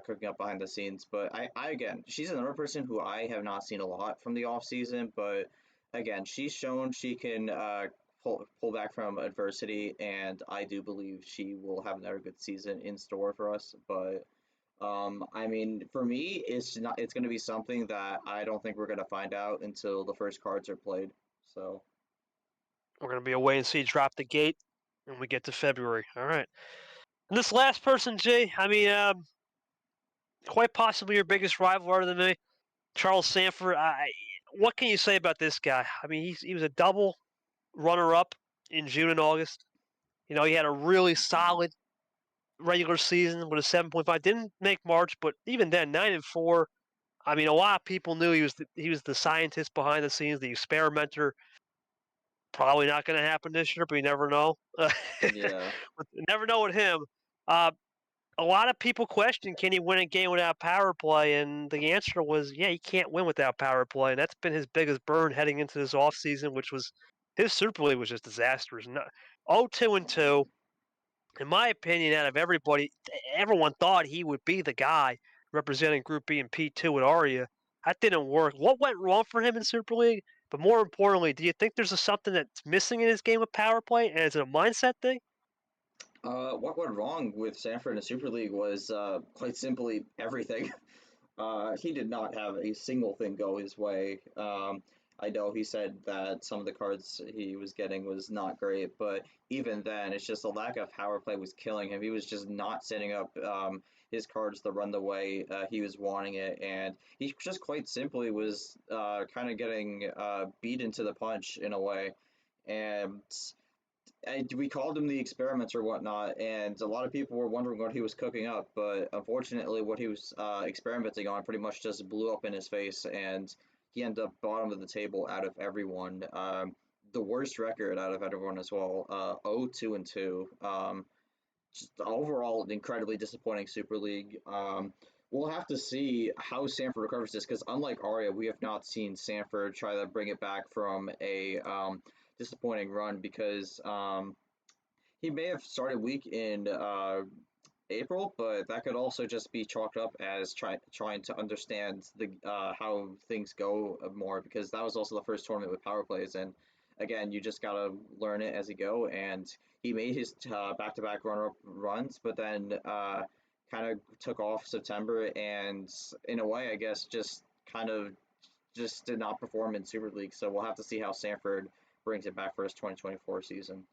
cooking up behind the scenes. But I again, she's another person who I have not seen a lot from the off season. But again, she's shown she can pull back from adversity, and I do believe she will have another good season in store for us. But I mean, for me, it's not. It's going to be something that I don't think we're going to find out until the first cards are played. So. We're going to be a wait and see, drop the gate, and we get to February. All right. And this last person, Jay, I mean, quite possibly your biggest rival other than me, Charles Sanford. What can you say about this guy? I mean, he was a double runner-up in June and August. He had a really solid regular season with a 7.5. Didn't make March, but even then, 9-4. I mean, a lot of people knew he was the scientist behind the scenes, the experimenter. Probably not going to happen this year, but you never know. Yeah. Never know with him. Uh, a lot of people question, can he win a game without power play? And the answer was, yeah, he can't win without power play. And that's been his biggest burn heading into this offseason, which was his Super League was just disastrous. 0-2-2. In my opinion, out of everybody, everyone thought he would be the guy representing Group B and P2 with Aria. That didn't work. What went wrong for him in Super League? But more importantly, do you think there's something that's missing in his game of power play? And is it a mindset thing? What went wrong with Sanford in the Super League was quite simply everything. He did not have a single thing go his way. I know he said that some of the cards he was getting was not great, but even then, it's just a lack of power play was killing him. He was just not setting up his cards to run the way he was wanting it, and he just quite simply was kind of getting beat into the punch in a way. And we called him the experiments or whatnot, and a lot of people were wondering what he was cooking up. But unfortunately, what he was experimenting on pretty much just blew up in his face, and he ended up bottom of the table out of everyone. The worst record out of everyone as well. 0-2-2. Just overall, an incredibly disappointing Super League. We'll have to see how Sanford recovers this because unlike Arya, we have not seen Sanford try to bring it back from a disappointing run because he may have started weak in April, but that could also just be chalked up as trying to understand the how things go more because that was also the first tournament with power plays and again, you just gotta learn it as you go. And he made his back-to-back runner-up runs, but then kind of took off September, and in a way, I guess, just kind of just did not perform in Super League. So we'll have to see how Sanford brings it back for his 2024 season.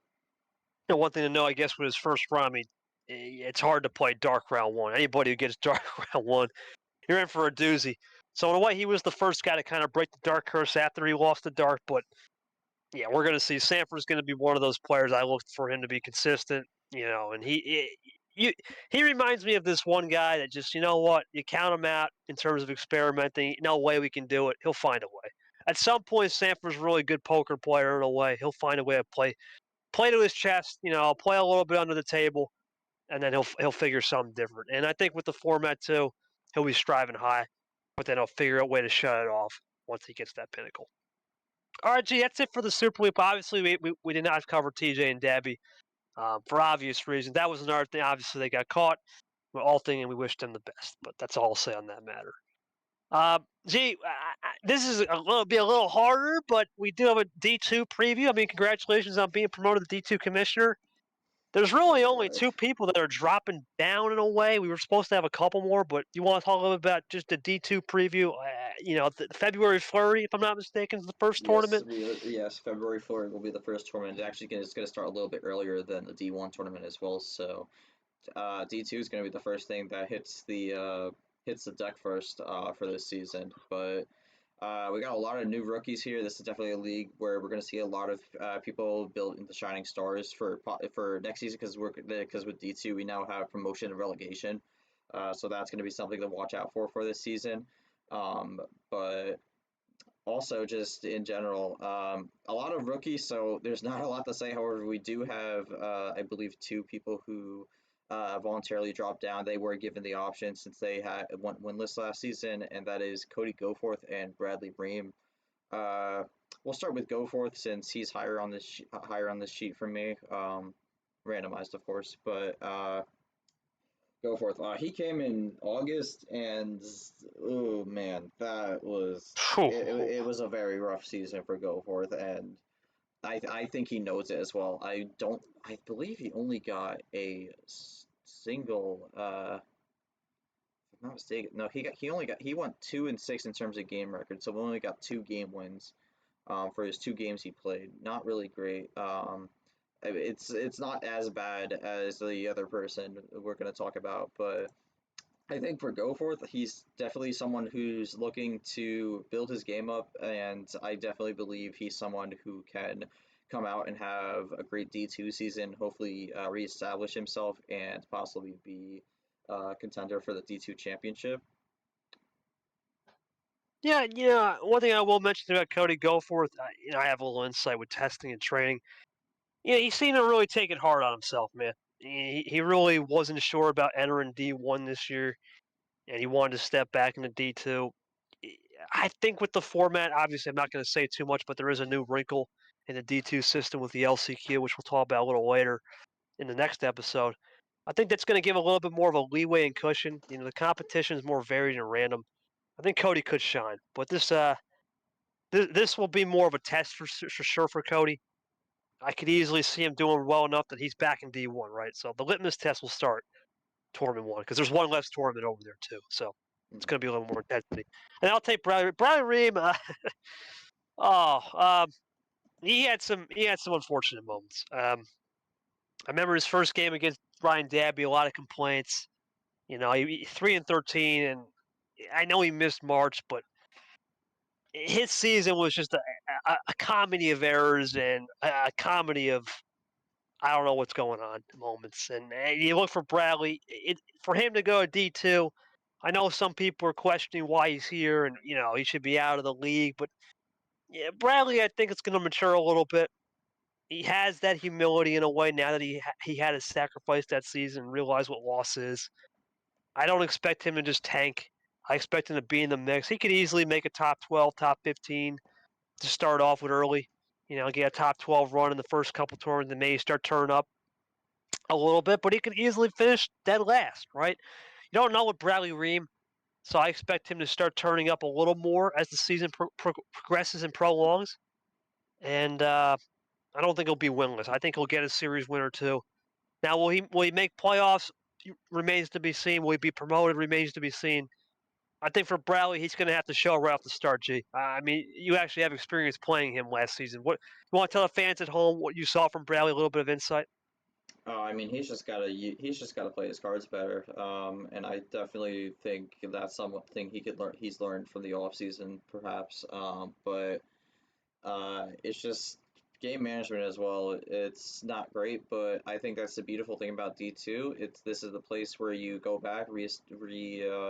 One thing to know, I guess, with his first run, I mean, it's hard to play dark round one. Anybody who gets dark round one, you're in for a doozy. So in a way, he was the first guy to kind of break the dark curse after he lost the dark. But yeah, we're going to see Sanford's going to be one of those players. I look for him to be consistent, and he reminds me of this one guy that just, you know what, you count him out in terms of experimenting. No way we can do it. He'll find a way. At some point, Sanford's a really good poker player in a way. He'll find a way to play to his chest, play a little bit under the table, and then he'll figure something different. And I think with the format too, he'll be striving high, but then he'll figure out a way to shut it off once he gets that pinnacle. All right, G, that's it for the Super League. Obviously, we did not cover TJ and Dabby for obvious reasons. That was another thing. Obviously, they got caught. We're all thinking we wish them the best, but that's all I'll say on that matter. Gee, this is a little harder, but we do have a D2 preview. I mean, congratulations on being promoted to D2 commissioner. There's really Oh only boy. two people that are dropping down in a way. We were supposed to have a couple more, but you want to talk a little bit about just the D2 preview? The February Flurry, if I'm not mistaken, is the first Yes, tournament. yes, February 4th will be the first tournament. It's going to start a little bit earlier than the D1 tournament as well. So D2 is going to be the first thing that hits the deck first for this season. But we got a lot of new rookies here. This is definitely a league where we're going to see a lot of people build into shining stars for next season, because with D2 we now have promotion and relegation. So that's going to be something to watch out for this season. But also, just in general, a lot of rookies, so there's not a lot to say. However, we do have, I believe, two people who voluntarily dropped down. They were given the option since they had one winless last season, and that is Cody Goforth and Bradley Bream. Uh, we'll start with Goforth since he's higher on this sheet for me, randomized, of course. But Goforth, he came in August, and oh man, that was it was a very rough season for Goforth, and I think he knows it as well. I believe he only got a single. If I'm not mistaken, no, he went 2-6 in terms of game record, so we only got 2 game wins, for his 2 games he played. Not really great. It's not as bad as the other person we're going to talk about, but I think for Goforth, he's definitely someone who's looking to build his game up, and I definitely believe he's someone who can come out and have a great D2 season, hopefully reestablish himself, and possibly be a contender for the D2 championship. Yeah. One thing I will mention about Cody Goforth, I have a little insight with testing and training. He seemed to really take it hard on himself, man. He really wasn't sure about entering D1 this year, and he wanted to step back into D2. I think with the format, obviously, I'm not going to say too much, but there is a new wrinkle in the D2 system with the LCQ, which we'll talk about a little later in the next episode. I think that's going to give a little bit more of a leeway and cushion. The competition is more varied and random. I think Cody could shine, but this will be more of a test for sure for Cody. I could easily see him doing well enough that he's back in D1, right? So the litmus test will start tournament one because there's one less tournament over there too. So it's going to be a little more intensity. And I'll take Bradley Ream. Oh, he had some unfortunate moments. I remember his first game against Ryan Dabby, a lot of complaints. He 3-13, and I know he missed March, but his season was just a comedy of errors and a comedy of I don't know what's going on moments. And you look for Bradley, for him to go to D2. I know some people are questioning why he's here, and he should be out of the league. But yeah, Bradley, I think it's going to mature a little bit. He has that humility in a way now that he had to sacrifice that season and realize what loss is. I don't expect him to just tank. I expect him to be in the mix. He could easily make a top 12, top 15 to start off with early. Get a top 12 run in the first couple tournaments, and maybe start turning up a little bit. But he could easily finish dead last, right? You don't know with Bradley Ream, so I expect him to start turning up a little more as the season progresses and prolongs. and I don't think he'll be winless. I think he'll get a series win or two. Now, will he make playoffs? Remains to be seen. Will he be promoted? Remains to be seen. I think for Bradley, he's going to have to show right off the start. G. I mean, you actually have experience playing him last season. What you want to tell the fans at home what you saw from Bradley? A little bit of insight. Oh, I mean, he's just gotta play his cards better. And I definitely think that's something he could learn. He's learned from the off season, perhaps. But it's just game management as well. It's not great, but I think that's the beautiful thing about D2. This is the place where you go back,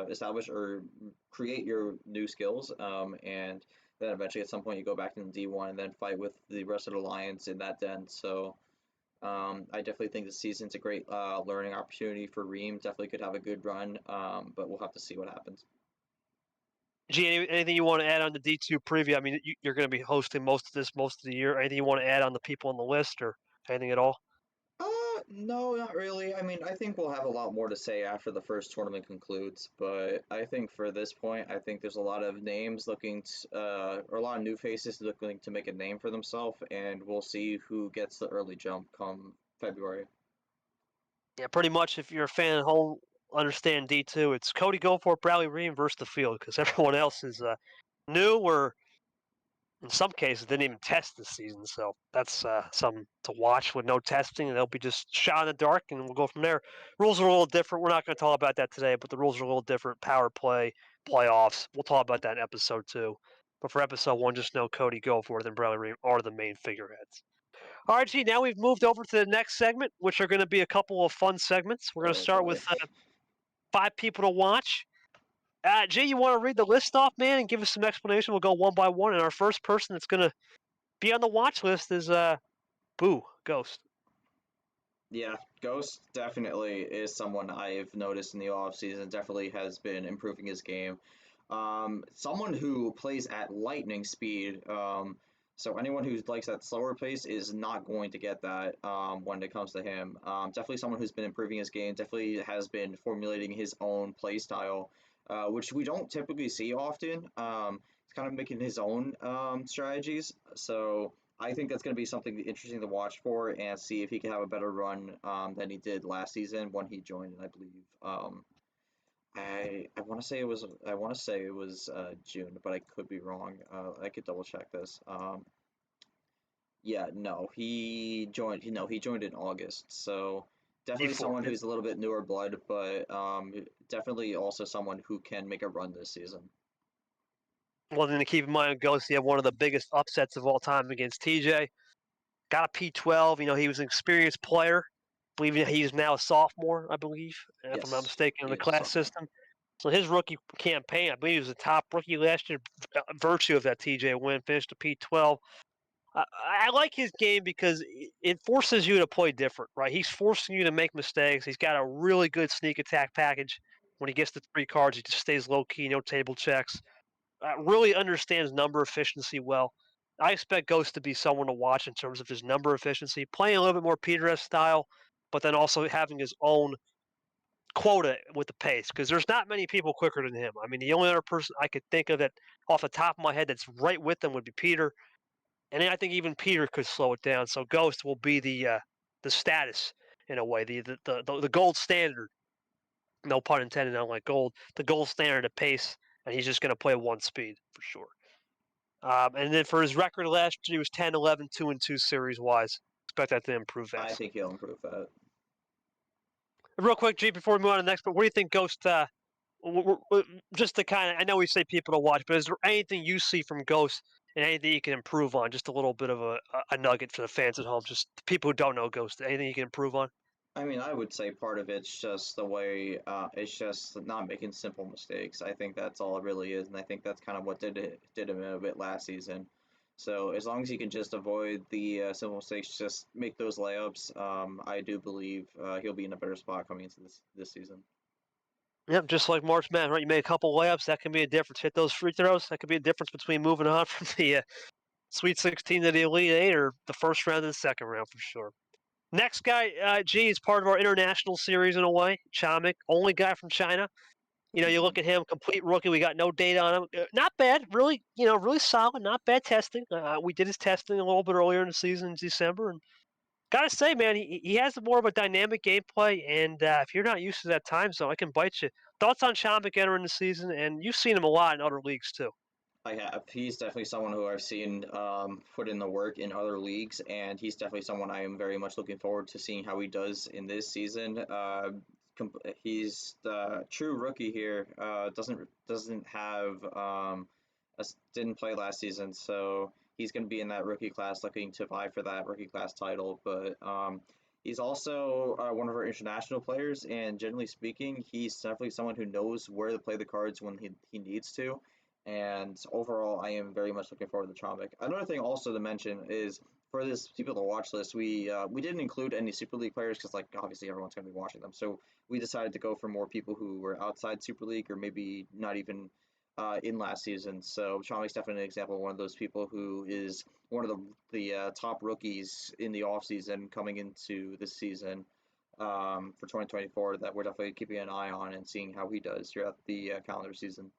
establish or create your new skills, and then eventually at some point you go back into D1 and then fight with the rest of the Lions in that den. So I definitely think this season's a great learning opportunity for Reem. Definitely could have a good run, but we'll have to see what happens. G, anything you want to add on the D2 preview? I mean, you're going to be hosting most of the year. Anything you want to add on the people on the list or anything at all? No, not really. I mean, I think we'll have a lot more to say after the first tournament concludes, but I think for this point, I think there's a lot of names or a lot of new faces looking to make a name for themselves, and we'll see who gets the early jump come February. Yeah, pretty much. If you're a fan at home, understand D2. It's Cody Goforth, Bradley Ream versus the field because everyone else is new or in some cases didn't even test this season. So that's something to watch with no testing. They'll be just shot in the dark, and we'll go from there. Rules are a little different. We're not going to talk about that today, but the rules are a little different. Power play, playoffs. We'll talk about that in episode 2. But for episode 1, just know Cody Goforth and Bradley Ream are the main figureheads. All right, G, now we've moved over to the next segment, which are going to be a couple of fun segments. We're going to Oh start boy. with 5 people to watch. G, you want to read the list off, man, and give us some explanation? We'll go one by one. And our first person that's going to be on the watch list is Boo Ghost. Yeah, Ghost definitely is someone I've noticed in the off season. Definitely has been improving his game. Someone who plays at lightning speed. So anyone who likes that slower pace is not going to get that when it comes to him. Definitely someone who's been improving his game. Definitely has been formulating his own play style, which we don't typically see often. He's kind of making his own strategies. So I think that's going to be something interesting to watch for and see if he can have a better run than he did last season when he joined. I believe I want to say it was June, but I could be wrong. I could double check this. Yeah, no, he joined. No, he joined in August. So definitely D4. someone Yep. who's a little bit newer blood, but definitely also someone who can make a run this season. One thing to keep in mind, Ghost, he had one of the biggest upsets of all time against TJ. Got a P12. He was an experienced player. I believe he's now a sophomore, I believe, if I'm not Yes, mistaken, in he the is a class sophomore. system. So his rookie campaign, I believe he was the top rookie last year, virtue of that TJ win, finished a P12. I like his game because it forces you to play different, right? He's forcing you to make mistakes. He's got a really good sneak attack package. When he gets the 3 cards, he just stays low key, no table checks. Really understands number efficiency well. I expect Ghost to be someone to watch in terms of his number efficiency, playing a little bit more Peter style, but then also having his own quota with the pace because there's not many people quicker than him. I mean, the only other person I could think of that off the top of my head that's right with him would be Peter, and then I think even Peter could slow it down. So Ghost will be the status in a way, the gold standard. No pun intended. Unlike gold, the gold standard of pace, and he's just going to play 1 speed for sure. And then for his record last year, he was 10, 11, 2 and 2 series wise. Expect that to improve I vastly. think he'll improve that. Real quick, G, before we move on to the next, but what do you think, Ghost? Just to kind of, I know we say people to watch, but is there anything you see from Ghost and anything you can improve on? Just a little bit of a nugget for the fans at home, just the people who don't know Ghost. Anything you can improve on? I mean, I would say part of it's just the way it's just not making simple mistakes. I think that's all it really is, and I think that's kind of what did him a bit last season. So as long as he can just avoid the simple mistakes, just make those layups, I do believe he'll be in a better spot coming into this season. Yep, just like March Madness, right? You make a couple layups, that can be a difference. Hit those free throws, that could be a difference between moving on from the Sweet 16 to the Elite Eight or the first round to the second round for sure. Next guy, G, is part of our international series in a way. Chamik, only guy from China. You Hmm. look at him, complete rookie. We got no data on him. Not bad, really. Really solid. Not bad testing. We did his testing a little bit earlier in the season in December, and gotta say, man, he has more of a dynamic gameplay. And if you're not used to that time zone, I can bite you. Thoughts on Chomik entering the season? And you've seen him a lot in other leagues too. I have. He's definitely someone who I've seen put in the work in other leagues, and he's definitely someone I am very much looking forward to seeing how he does in this season. He's the true rookie here. Doesn't have didn't play last season, so he's going to be in that rookie class, looking to vie for that rookie class title. But he's also one of our international players, and generally speaking, he's definitely someone who knows where to play the cards when he needs to. And overall, I am very much looking forward to Chomik. Another thing also to mention is for this people to watch list, we didn't include any Super League players because like obviously everyone's going to be watching them. So we decided to go for more people who were outside Super League or maybe not even in last season. So Chomik's definitely an example of one of those people who is one of the top rookies in the offseason coming into this season for 2024 that we're definitely keeping an eye on and seeing how he does throughout the calendar season.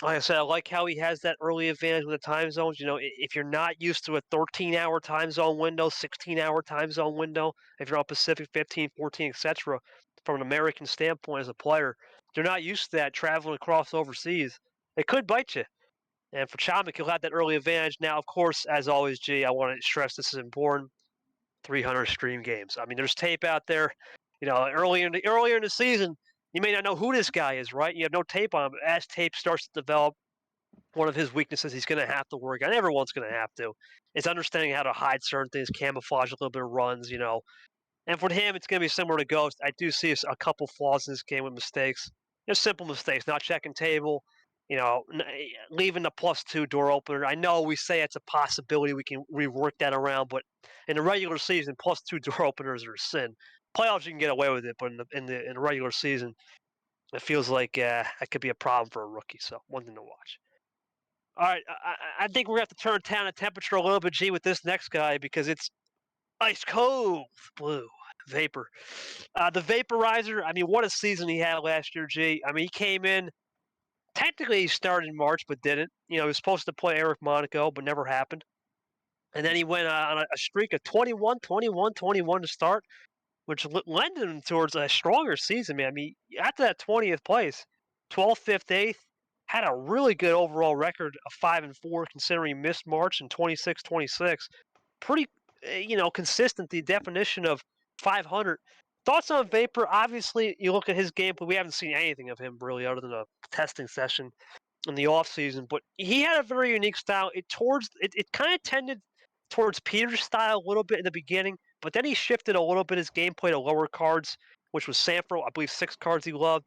Like I said, I like how he has that early advantage with the time zones. If you're not used to a 13-hour time zone window, 16-hour time zone window, if you're on Pacific 15, 14, etc., from an American standpoint as a player, you're not used to that traveling across overseas. It could bite you. And for Chomik, he'll have that early advantage. Now, of course, as always, G, I want to stress this is important. 300 stream games. I mean, there's tape out there. Earlier in the season, you may not know who this guy is, right? You have no tape on him. But as tape starts to develop, one of his weaknesses he's going to have to work on. Everyone's going to have to. It's understanding how to hide certain things, camouflage a little bit of runs. And for him, it's going to be similar to Ghost. I do see a couple flaws in this game with mistakes. Just simple mistakes, not checking table, leaving the +2 door opener. I know we say it's a possibility we can rework that around, but in the regular season, +2 door openers are a sin. Playoffs, you can get away with it, but in the regular season, it feels like that could be a problem for a rookie. So one thing to watch. All right, I think we're gonna have to turn down the temperature a little bit, G, with this next guy because it's ice cold blue vapor. The vaporizer. I mean, what a season he had last year, G. I mean, he came in. Technically, he started in March, but didn't. He was supposed to play Eric Monaco, but never happened. And then he went on a streak of 21, 21, 21 to start, which lended him towards a stronger season, man. I mean, after that 20th place, 12th, 5th, 8th, had a really good overall record of 5-4 considering he missed March and 26, 26. Pretty, consistent, the definition of 500. Thoughts on Vapor? Obviously, you look at his gameplay, we haven't seen anything of him really other than a testing session in the offseason, but he had a very unique style. It kind of tended towards Peter's style a little bit in the beginning, but then he shifted a little bit his gameplay to lower cards, which was Sanford, I believe 6 cards he loved,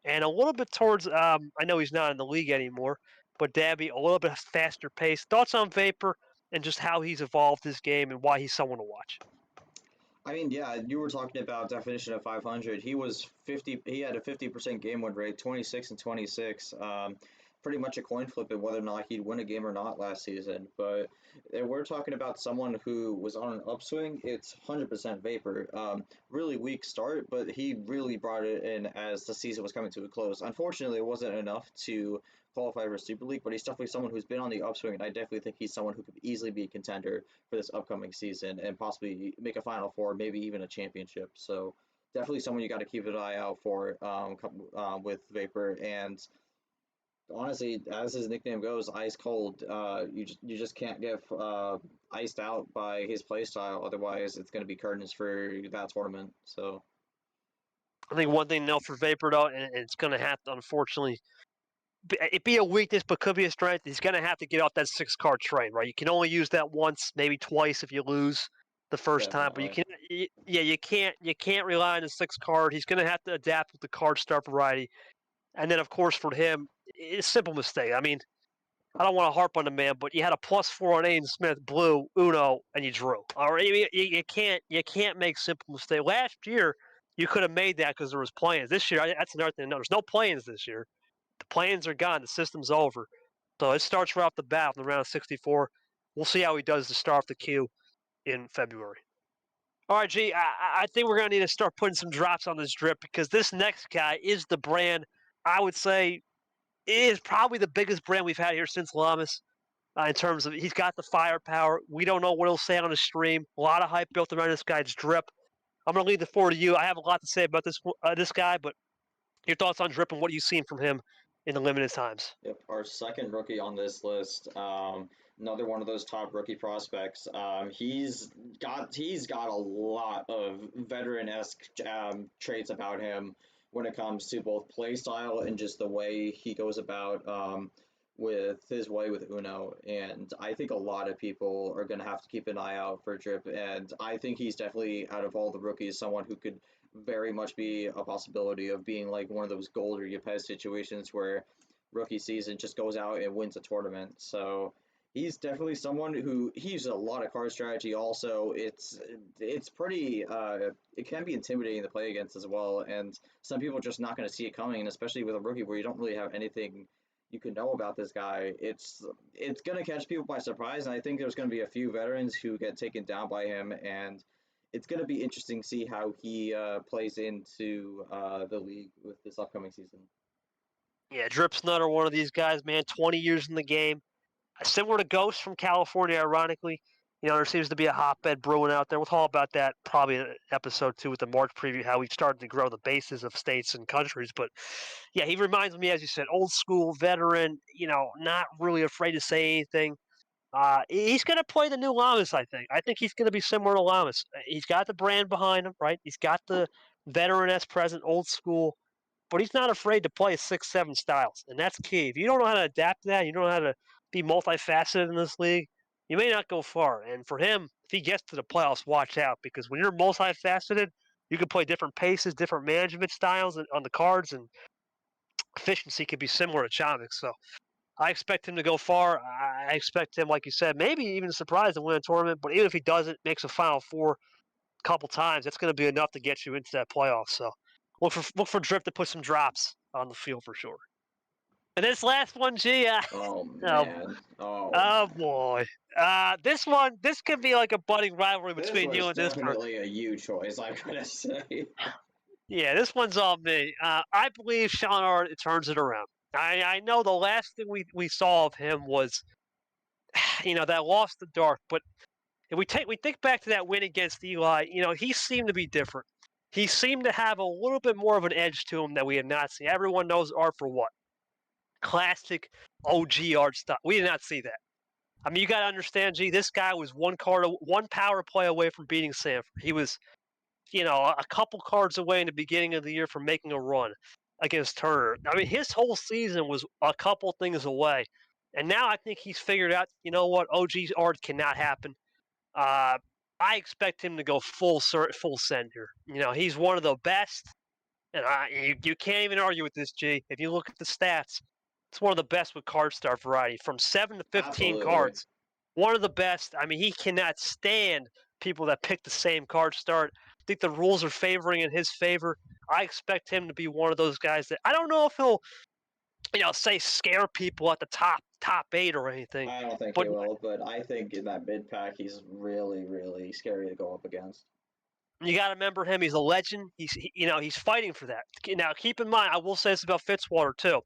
and a little bit towards I know he's not in the league anymore, but Dabby a little bit faster pace. Thoughts on Vapor and just how he's evolved his game and why he's someone to watch. I mean, yeah, you were talking about definition of 500. He was 50. He had a 50% game win rate, 26 and 26. Pretty much a coin flip at whether or not he'd win a game or not last season. But if we're talking about someone who was on an upswing, it's 100% Vapor. Really weak start, but he really brought it in as the season was coming to a close. Unfortunately, it wasn't enough to qualify for Super League, but he's definitely someone who's been on the upswing, and I definitely think he's someone who could easily be a contender for this upcoming season and possibly make a Final Four, maybe even a championship. So definitely someone you got to keep an eye out for with Vapor. And honestly, as his nickname goes, ice cold. You just can't get iced out by his play style. Otherwise, it's going to be curtains for that tournament. So I think one thing to know for Vapor though, and it's going to have to unfortunately it be a weakness, but could be a strength. He's going to have to get off that 6 card train, right? You can only use that once, maybe twice if you lose the first time, but definitely. you can't rely on the 6 card. He's going to have to adapt with the card start variety, and then of course for him, it's a simple mistake. I mean, I don't want to harp on the man, but you had a +4 on Aiden Smith, blue, Uno, and you drew. All right, you can't make simple mistakes. Last year, you could have made that because there was plans. This year, that's another thing. No, there's no plans this year. The plans are gone. The system's over. So it starts right off the bat in the round of 64. We'll see how he does to start off the queue in February. All right, G, I think we're going to need to start putting some drops on this drip because this next guy is the brand I would say is probably the biggest brand we've had here since Lamas. In terms of he's got the firepower. We don't know what he'll say on the stream. A lot of hype built around this guy's drip. I'm going to leave the floor to you. I have a lot to say about this guy, but your thoughts on drip and what you've seen from him in the limited times. Yep, our second rookie on this list. Another one of those top rookie prospects. He's got a lot of veteran esque traits about him when it comes to both play style and just the way he goes about with his way with Uno. And I think a lot of people are going to have to keep an eye out for Drip. And I think he's definitely, out of all the rookies, someone who could very much be a possibility of being like one of those gold or Yepes situations where rookie season just goes out and wins a tournament. So he's definitely someone who he uses a lot of card strategy. Also, it's pretty it can be intimidating to play against as well. And some people are just not going to see it coming, and especially with a rookie where you don't really have anything you can know about this guy. It's going to catch people by surprise, and I think there's going to be a few veterans who get taken down by him, and it's going to be interesting to see how he plays into the league with this upcoming season. Yeah, Drip's another one of these guys, man. 20 years in the game. Similar to Ghost from California, ironically. There seems to be a hotbed brewing out there. We'll talk about that probably in episode 2 with the March preview, how we've started to grow the bases of states and countries. But yeah, he reminds me, as you said, old school veteran, not really afraid to say anything. He's going to play the new Lamas, I think. I think he's going to be similar to Lamas. He's got the brand behind him, right? He's got the veteran as present, old school, but he's not afraid to play 6, 7 styles, and that's key. If you don't know how to adapt to that, you don't know how to be multifaceted in this league, you may not go far. And for him, if he gets to the playoffs, watch out, because when you're multifaceted, you can play different paces, different management styles on the cards, and efficiency could be similar to Chomix. So I expect him to go far. I expect him, like you said, maybe even surprise and win a tournament. But even if he doesn't, makes a Final Four a couple times, that's going to be enough to get you into that playoff. So look for Drip to put some drops on the field for sure. And this last one, G, Oh oh, man. Oh oh man. boy, this could be like a budding rivalry This between you was and this person. definitely a you choice, I gotta say. Yeah, this one's all me. I believe Sean Ard turns it around. I know the last thing we saw of him was, that loss to Dark, but if we think back to that win against Eli, he seemed to be different. He seemed to have a little bit more of an edge to him that we had not seen. Everyone knows Art for what? Classic OG Art stuff. We did not see that. I mean, you got to understand, G, this guy was one power play away from beating Sanford. He was, a couple cards away in the beginning of the year from making a run against Turner. I mean, his whole season was a couple things away. And now I think he's figured out, what, OG Art cannot happen. Uh, I expect him to go full send here. He's one of the best, and you can't even argue with this, G. If you look at the stats, it's one of the best with card start variety, from 7 to 15 Absolutely. cards. One of the best. I mean, he cannot stand people that pick the same card start. I think the rules are favoring in his favor. I expect him to be one of those guys that I don't know if he'll, say scare people at the top 8 or anything, I don't think but he will, but I think in that mid pack he's really, really scary to go up against. you got to remember him. He's a legend. He's fighting for that. Now, keep in mind, I will say this about Fitzwater too.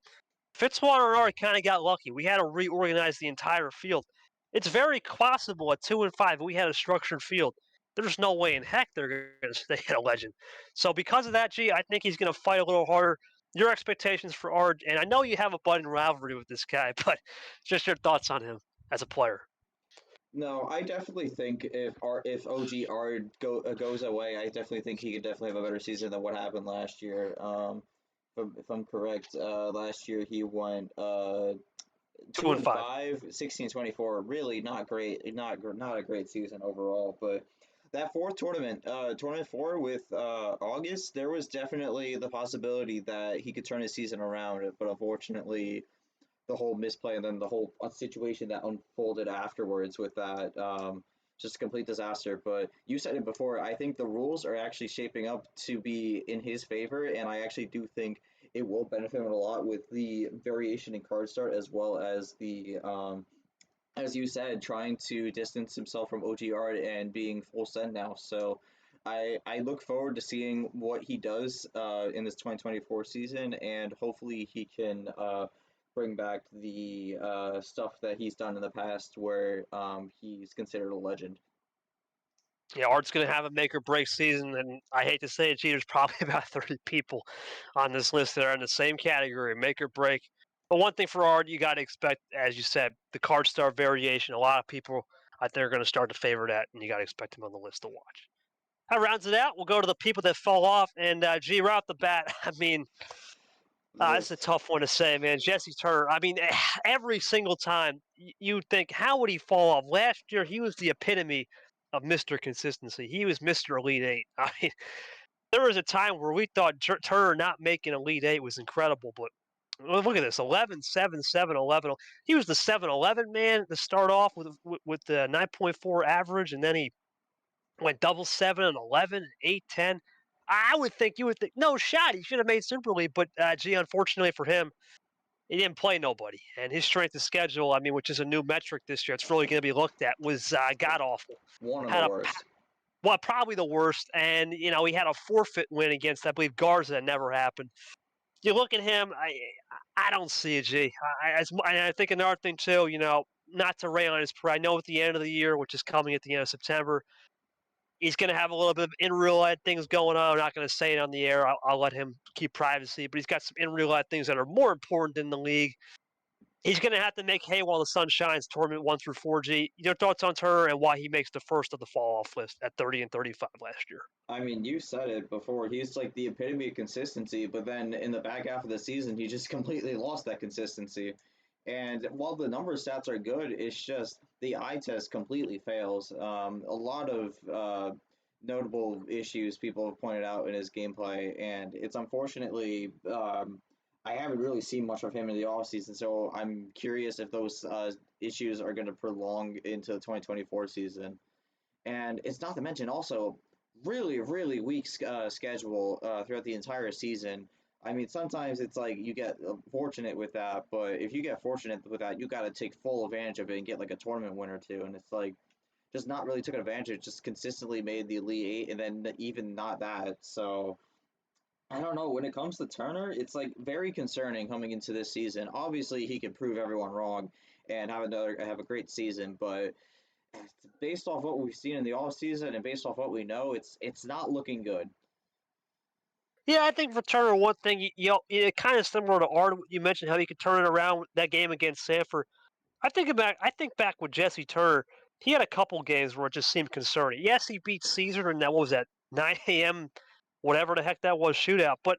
Fitzwater and Ari kind of got lucky. We had to reorganize the entire field. It's very possible at 2 and 5 we had a structured field. There's no way in heck they're going to stay at a legend. So because of that, G, I think he's going to fight a little harder. Your expectations for Ard, and I know you have a budding rivalry with this guy, but just your thoughts on him as a player. No, I definitely think if OG goes away, I definitely think he could definitely have a better season than what happened last year. If I'm correct, last year he went Two two and and five. five, 16-24. Really not great, not a great season overall. But that fourth tournament, tournament four with August, there was definitely the possibility that he could turn his season around. But unfortunately, the whole misplay and then the whole situation that unfolded afterwards with that, just a complete disaster. But you said it before. I think the rules are actually shaping up to be in his favor, and I actually do think it will benefit him a lot with the variation in card start as well as the as you said, trying to distance himself from OG Art and being full send now. So I look forward to seeing what he does in this 2024 season, and hopefully he can bring back the stuff that he's done in the past, where he's considered a legend. Yeah, Art's going to have a make or break season, and I hate to say it, Gee, there's probably about 30 people on this list that are in the same category, make or break. But one thing for Art, you got to expect, as you said, the card star variation. A lot of people, I think, are going to start to favor that, and you got to expect him on the list to watch. That rounds it out. We'll go to the people that fall off, and G, right off the bat, I mean, Ugh. it's a tough one to say, man. Jesse Turner. I mean, every single time you think, how would he fall off? Last year, he was the epitome of Mr. Consistency. He was Mr. Elite Eight. I mean, there was a time where we thought Turner not making Elite Eight was incredible, but look at this 11, 7, 7, 11. He was the 7-11 man to start off with the 9.4 average, and then he went double 7 and 11 and 8, 10. I would think you would think, no shot. He should have made Super League, but gee, unfortunately for him, he didn't play nobody. And his strength of schedule, I mean, which is a new metric this year, it's really going to be looked at, was god awful. One of the Had a worst. well, probably the worst. And he had a forfeit win against, I believe, Garza. That never happened. You look at him, I don't see a G. I think another thing too, not to rail on his pride. I know at the end of the year, which is coming at the end of September, he's going to have a little bit of in real life things going on. I'm not going to say it on the air. I'll let him keep privacy, but he's got some in real life things that are more important than the league. He's going to have to make hay while the sun shines. Tournament 1 through 4G. Your thoughts on Turner and why he makes the first of the fall off list at 30 and 35 last year? I mean, you said it before. He's like the epitome of consistency, but then in the back half of the season, he just completely lost that consistency. And while the number stats are good, it's just the eye test completely fails. A lot of notable issues people have pointed out in his gameplay, and it's unfortunately I haven't really seen much of him in the offseason, so I'm curious if those issues are going to prolong into the 2024 season. And it's not to mention also really, really weak schedule throughout the entire season. I mean, sometimes it's like you get fortunate with that, but if you get fortunate with that, you got to take full advantage of it and get like a tournament win or two. And it's like just not really took advantage. It just consistently made the Elite Eight, and then even not that. So I don't know. When it comes to Turner, it's like very concerning coming into this season. Obviously, he can prove everyone wrong and have a great season, but based off what we've seen in the off season and based off what we know, it's not looking good. Yeah, I think for Turner, one thing, it kind of similar to Art. You mentioned how he could turn it around that game against Sanford. I think back with Jesse Turner, he had a couple games where it just seemed concerning. Yes, he beat Caesar, and that what was that 9 a.m. whatever the heck that was shootout. But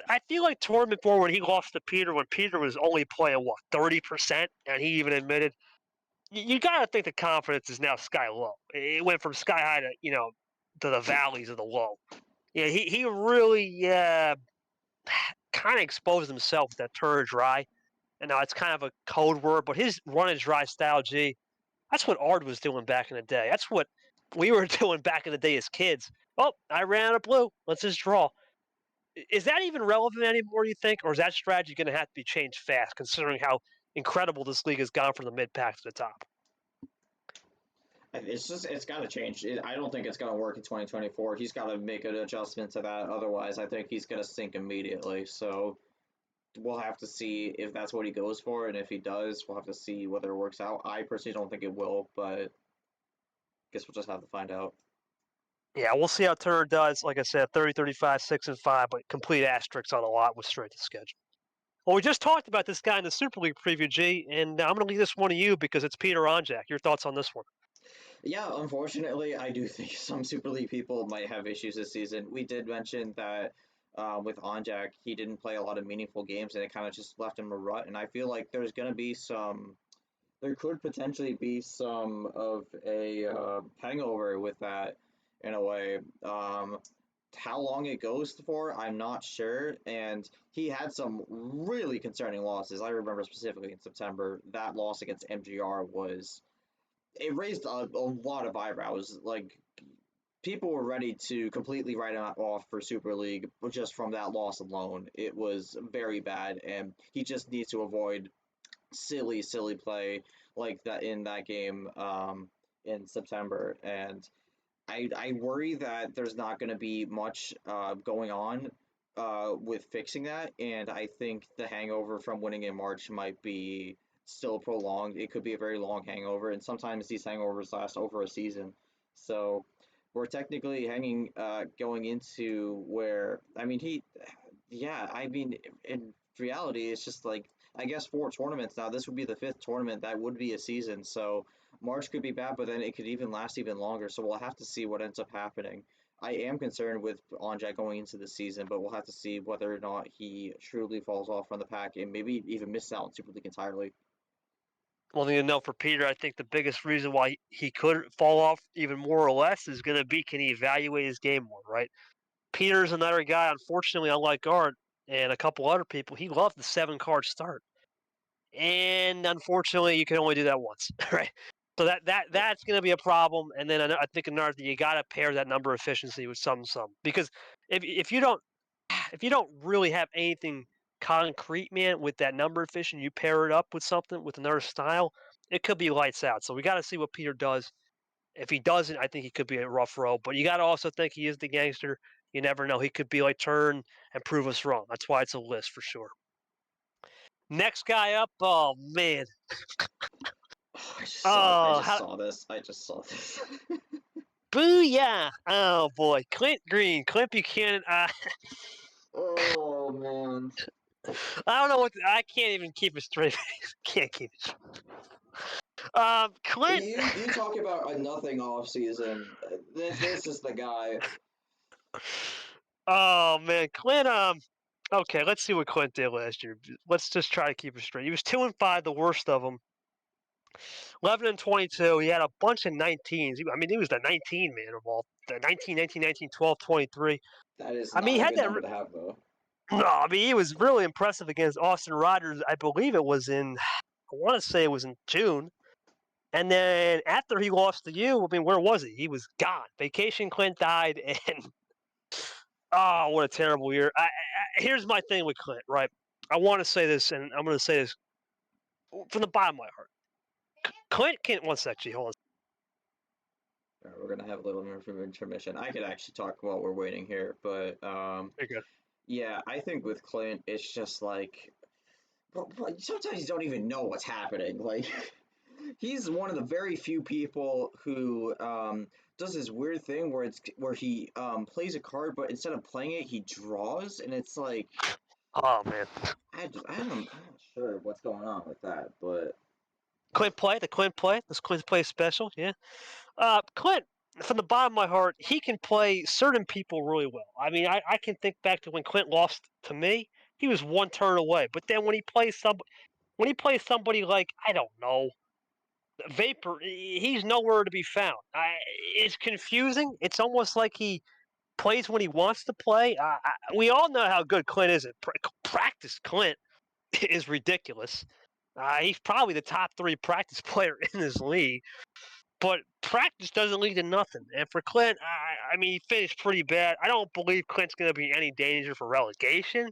I feel like tournament four when he lost to Peter, when Peter was only playing 30%, and he even admitted you got to think the confidence is now sky low. It went from sky high to to the valleys of the low. Yeah, he really kind of exposed himself with that Turner dry. And now it's kind of a code word, but his run and dry style, G, that's what Ard was doing back in the day. That's what we were doing back in the day as kids. Oh, I ran out of blue. Let's just draw. Is that even relevant anymore, you think? Or is that strategy going to have to be changed fast, considering how incredible this league has gone from the mid pack to the top? It's got to change. I don't think it's going to work in 2024. He's got to make an adjustment to that. Otherwise, I think he's going to sink immediately. So we'll have to see if that's what he goes for, and if he does, we'll have to see whether it works out. I personally don't think it will, but guess we'll just have to find out. Yeah, we'll see how Turner does. Like I said, 30, 35, 6, and 5, but complete asterisks on a lot with straight to schedule. Well, we just talked about this guy in the Super League preview, G, and I'm going to leave this one to you because it's Peter Onjak. Your thoughts on this one? Yeah, unfortunately, I do think some Super League people might have issues this season. We did mention that with Onjak, he didn't play a lot of meaningful games, and it kind of just left him a rut. And I feel like there could potentially be some of a hangover with that in a way. How long it goes for, I'm not sure. And he had some really concerning losses. I remember specifically in September, that loss against MGR was it raised a lot of eyebrows. Like people were ready to completely write him off for Super League just from that loss alone. It was very bad, and he just needs to avoid silly play like that in that game in September. And I worry that there's not going to be much going on with fixing that, and I think the hangover from winning in March might be still prolonged. It could be a very long hangover, and sometimes these hangovers last over a season. So we're technically going into where, I mean, yeah, I mean, in reality, it's just like, I guess 4 tournaments now. This would be the 5th tournament. That would be a season. So March could be bad, but then it could even last even longer. So we'll have to see what ends up happening. I am concerned with Onjack going into the season, but we'll have to see whether or not he truly falls off from the pack and maybe even miss out on Super League entirely. Well, you know, for Peter, I think the biggest reason why he could fall off even more or less is going to be, can he evaluate his game more, right? Peter's another guy, unfortunately, unlike Art and a couple other people, he loved the 7-card start. And unfortunately, you can only do that once, right? So that's going to be a problem. And then I think another thing, you got to pair that number efficiency with some, because if you don't really have anything concrete, man, with that number efficient, you pair it up with something with another style, it could be lights out. So we got to see what Peter does. If he doesn't, I think he could be a rough road. But you got to also think he is the gangster. You never know. He could be like turn and prove us wrong. That's why it's a list for sure. Next guy up, oh man. Oh, I Oh, just saw this. I just saw this. booyah! Oh boy, Clint Green, Clint Buchanan. Oh man. I don't know I can't even keep it straight. Can't keep it. Clint. You talk about a nothing off season. This is the guy. Oh man, Clint. Okay, let's see what Clint did last year. Let's just try to keep it straight. He was 2-5, the worst of them. 11-22. He had a bunch of 19s. I mean, he was the 19 man of all. The 19, 19, 19, 12, 23. That is I mean, he not a had good that. number to have though. No, I mean, he was really impressive against Austin Rogers. I believe it was in. I want to say it was in June. And then after he lost to you, I mean, where was he? He was gone. Vacation Clint died, and oh, what a terrible year. Here's my thing with Clint, right? I want to say this, and I'm going to say this from the bottom of my heart. Clint can't. One sec, hold on. All right, we're gonna have a little intermission. I could actually talk while we're waiting here, but You're yeah, I think with Clint, it's just like, but sometimes you don't even know what's happening. Like, he's one of the very few people who does this weird thing where he plays a card, but instead of playing it, he draws, and it's like, Oh man, I'm not sure what's going on with that, but Clint play the Clint play. This Clint play special, yeah. Clint, from the bottom of my heart, he can play certain people really well. I mean, I can think back to when Clint lost to me. He was one turn away, but then when he plays somebody like, I don't know, Vapor, he's nowhere to be found. It's confusing. It's almost like he plays when he wants to play. We all know how good Clint is at practice. Clint is ridiculous. He's probably the top 3 practice player in this league. But practice doesn't lead to nothing. And for Clint, I mean, he finished pretty bad. I don't believe Clint's going to be in any danger for relegation,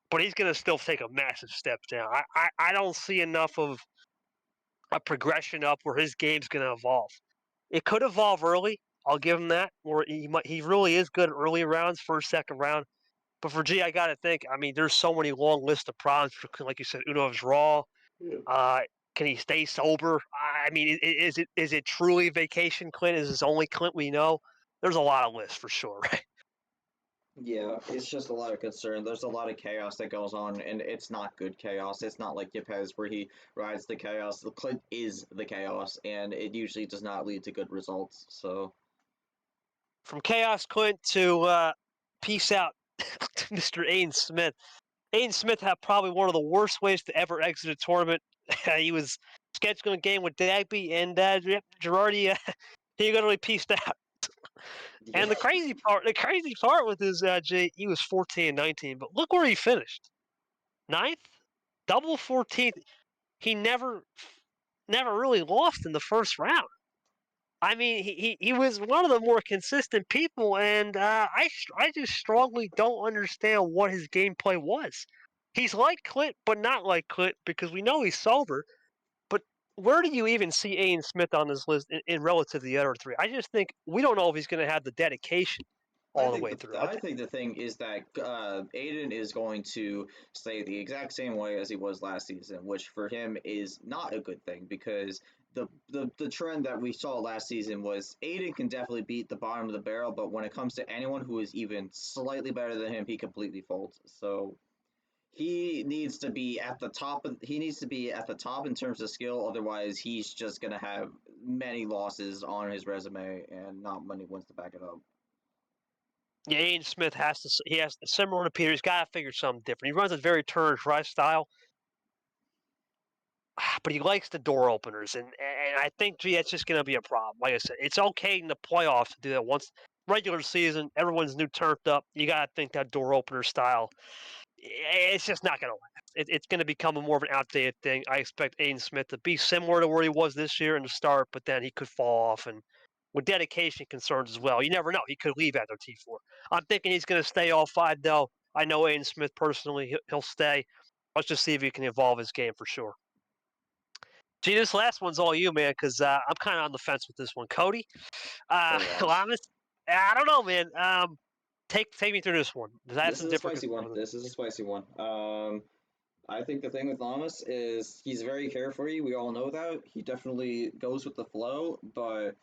but he's going to still take a massive step down. I don't see enough of a progression up where his game's going to evolve. It could evolve early. I'll give him that. Where he really is good early rounds, first, second round. But for G, I got to think. I mean, there's so many long list of problems. Like you said, Uno's raw. Uh, can he stay sober? I mean, is it truly vacation Clint? Is this only Clint we know? There's a lot of lists for sure, right? yeah, it's just a lot of concern. There's a lot of chaos that goes on, and it's not good chaos. It's not like Yepes where he rides the chaos. The Clint is the chaos, and it usually does not lead to good results. So From Chaos Clint to Peace Out to Mr. Aiden Smith. Aiden Smith had probably one of the worst ways to ever exit a tournament. He was scheduling a game with Dagby, and Girardi, he literally pieced out. yeah, And the crazy part with his Jay, he was 14-19, but look where he finished. 9th, double 14th. He never really lost in the first round. I mean, he was one of the more consistent people, and I just strongly don't understand what his gameplay was. He's like Clint, but not like Clint, because we know he's sober. But where do you even see Aiden Smith on this list in relative to the other three? I just think we don't know if he's going to have the dedication all the way through. I think the thing is that Aiden is going to stay the exact same way as he was last season, which for him is not a good thing because the trend that we saw last season was Aiden can definitely beat the bottom of the barrel, but when it comes to anyone who is even slightly better than him, he completely folds. So he needs to be at the top. He needs to be at the top in terms of skill. Otherwise, he's just gonna have many losses on his resume and not many wins to back it up. Yeah, Aiden Smith has to. He has similar to Peter. He's got to figure something different. He runs a very turn dry style, but he likes the door openers, and I think that's just going to be a problem. Like I said, it's okay in the playoffs to do that. Once regular season, everyone's new turned up. You got to think that door opener style. It's just not going to last. It's going to become a more of an outdated thing. I expect Aiden Smith to be similar to where he was this year in the start, but then he could fall off and with dedication concerns as well. You never know. He could leave after T4. I'm thinking he's going to stay all five, though. I know Aiden Smith personally. He'll stay. Let's just see if he can evolve his game for sure. Gee, this last one's all you, man, because I'm kind of on the fence with this one. Cody, Loss. Lamas, I don't know, man. Take me through this one. Does that have This some is a different spicy one. concerns? This is a spicy one. I think the thing with Lamas is he's very carefree. We all know that. He definitely goes with the flow, but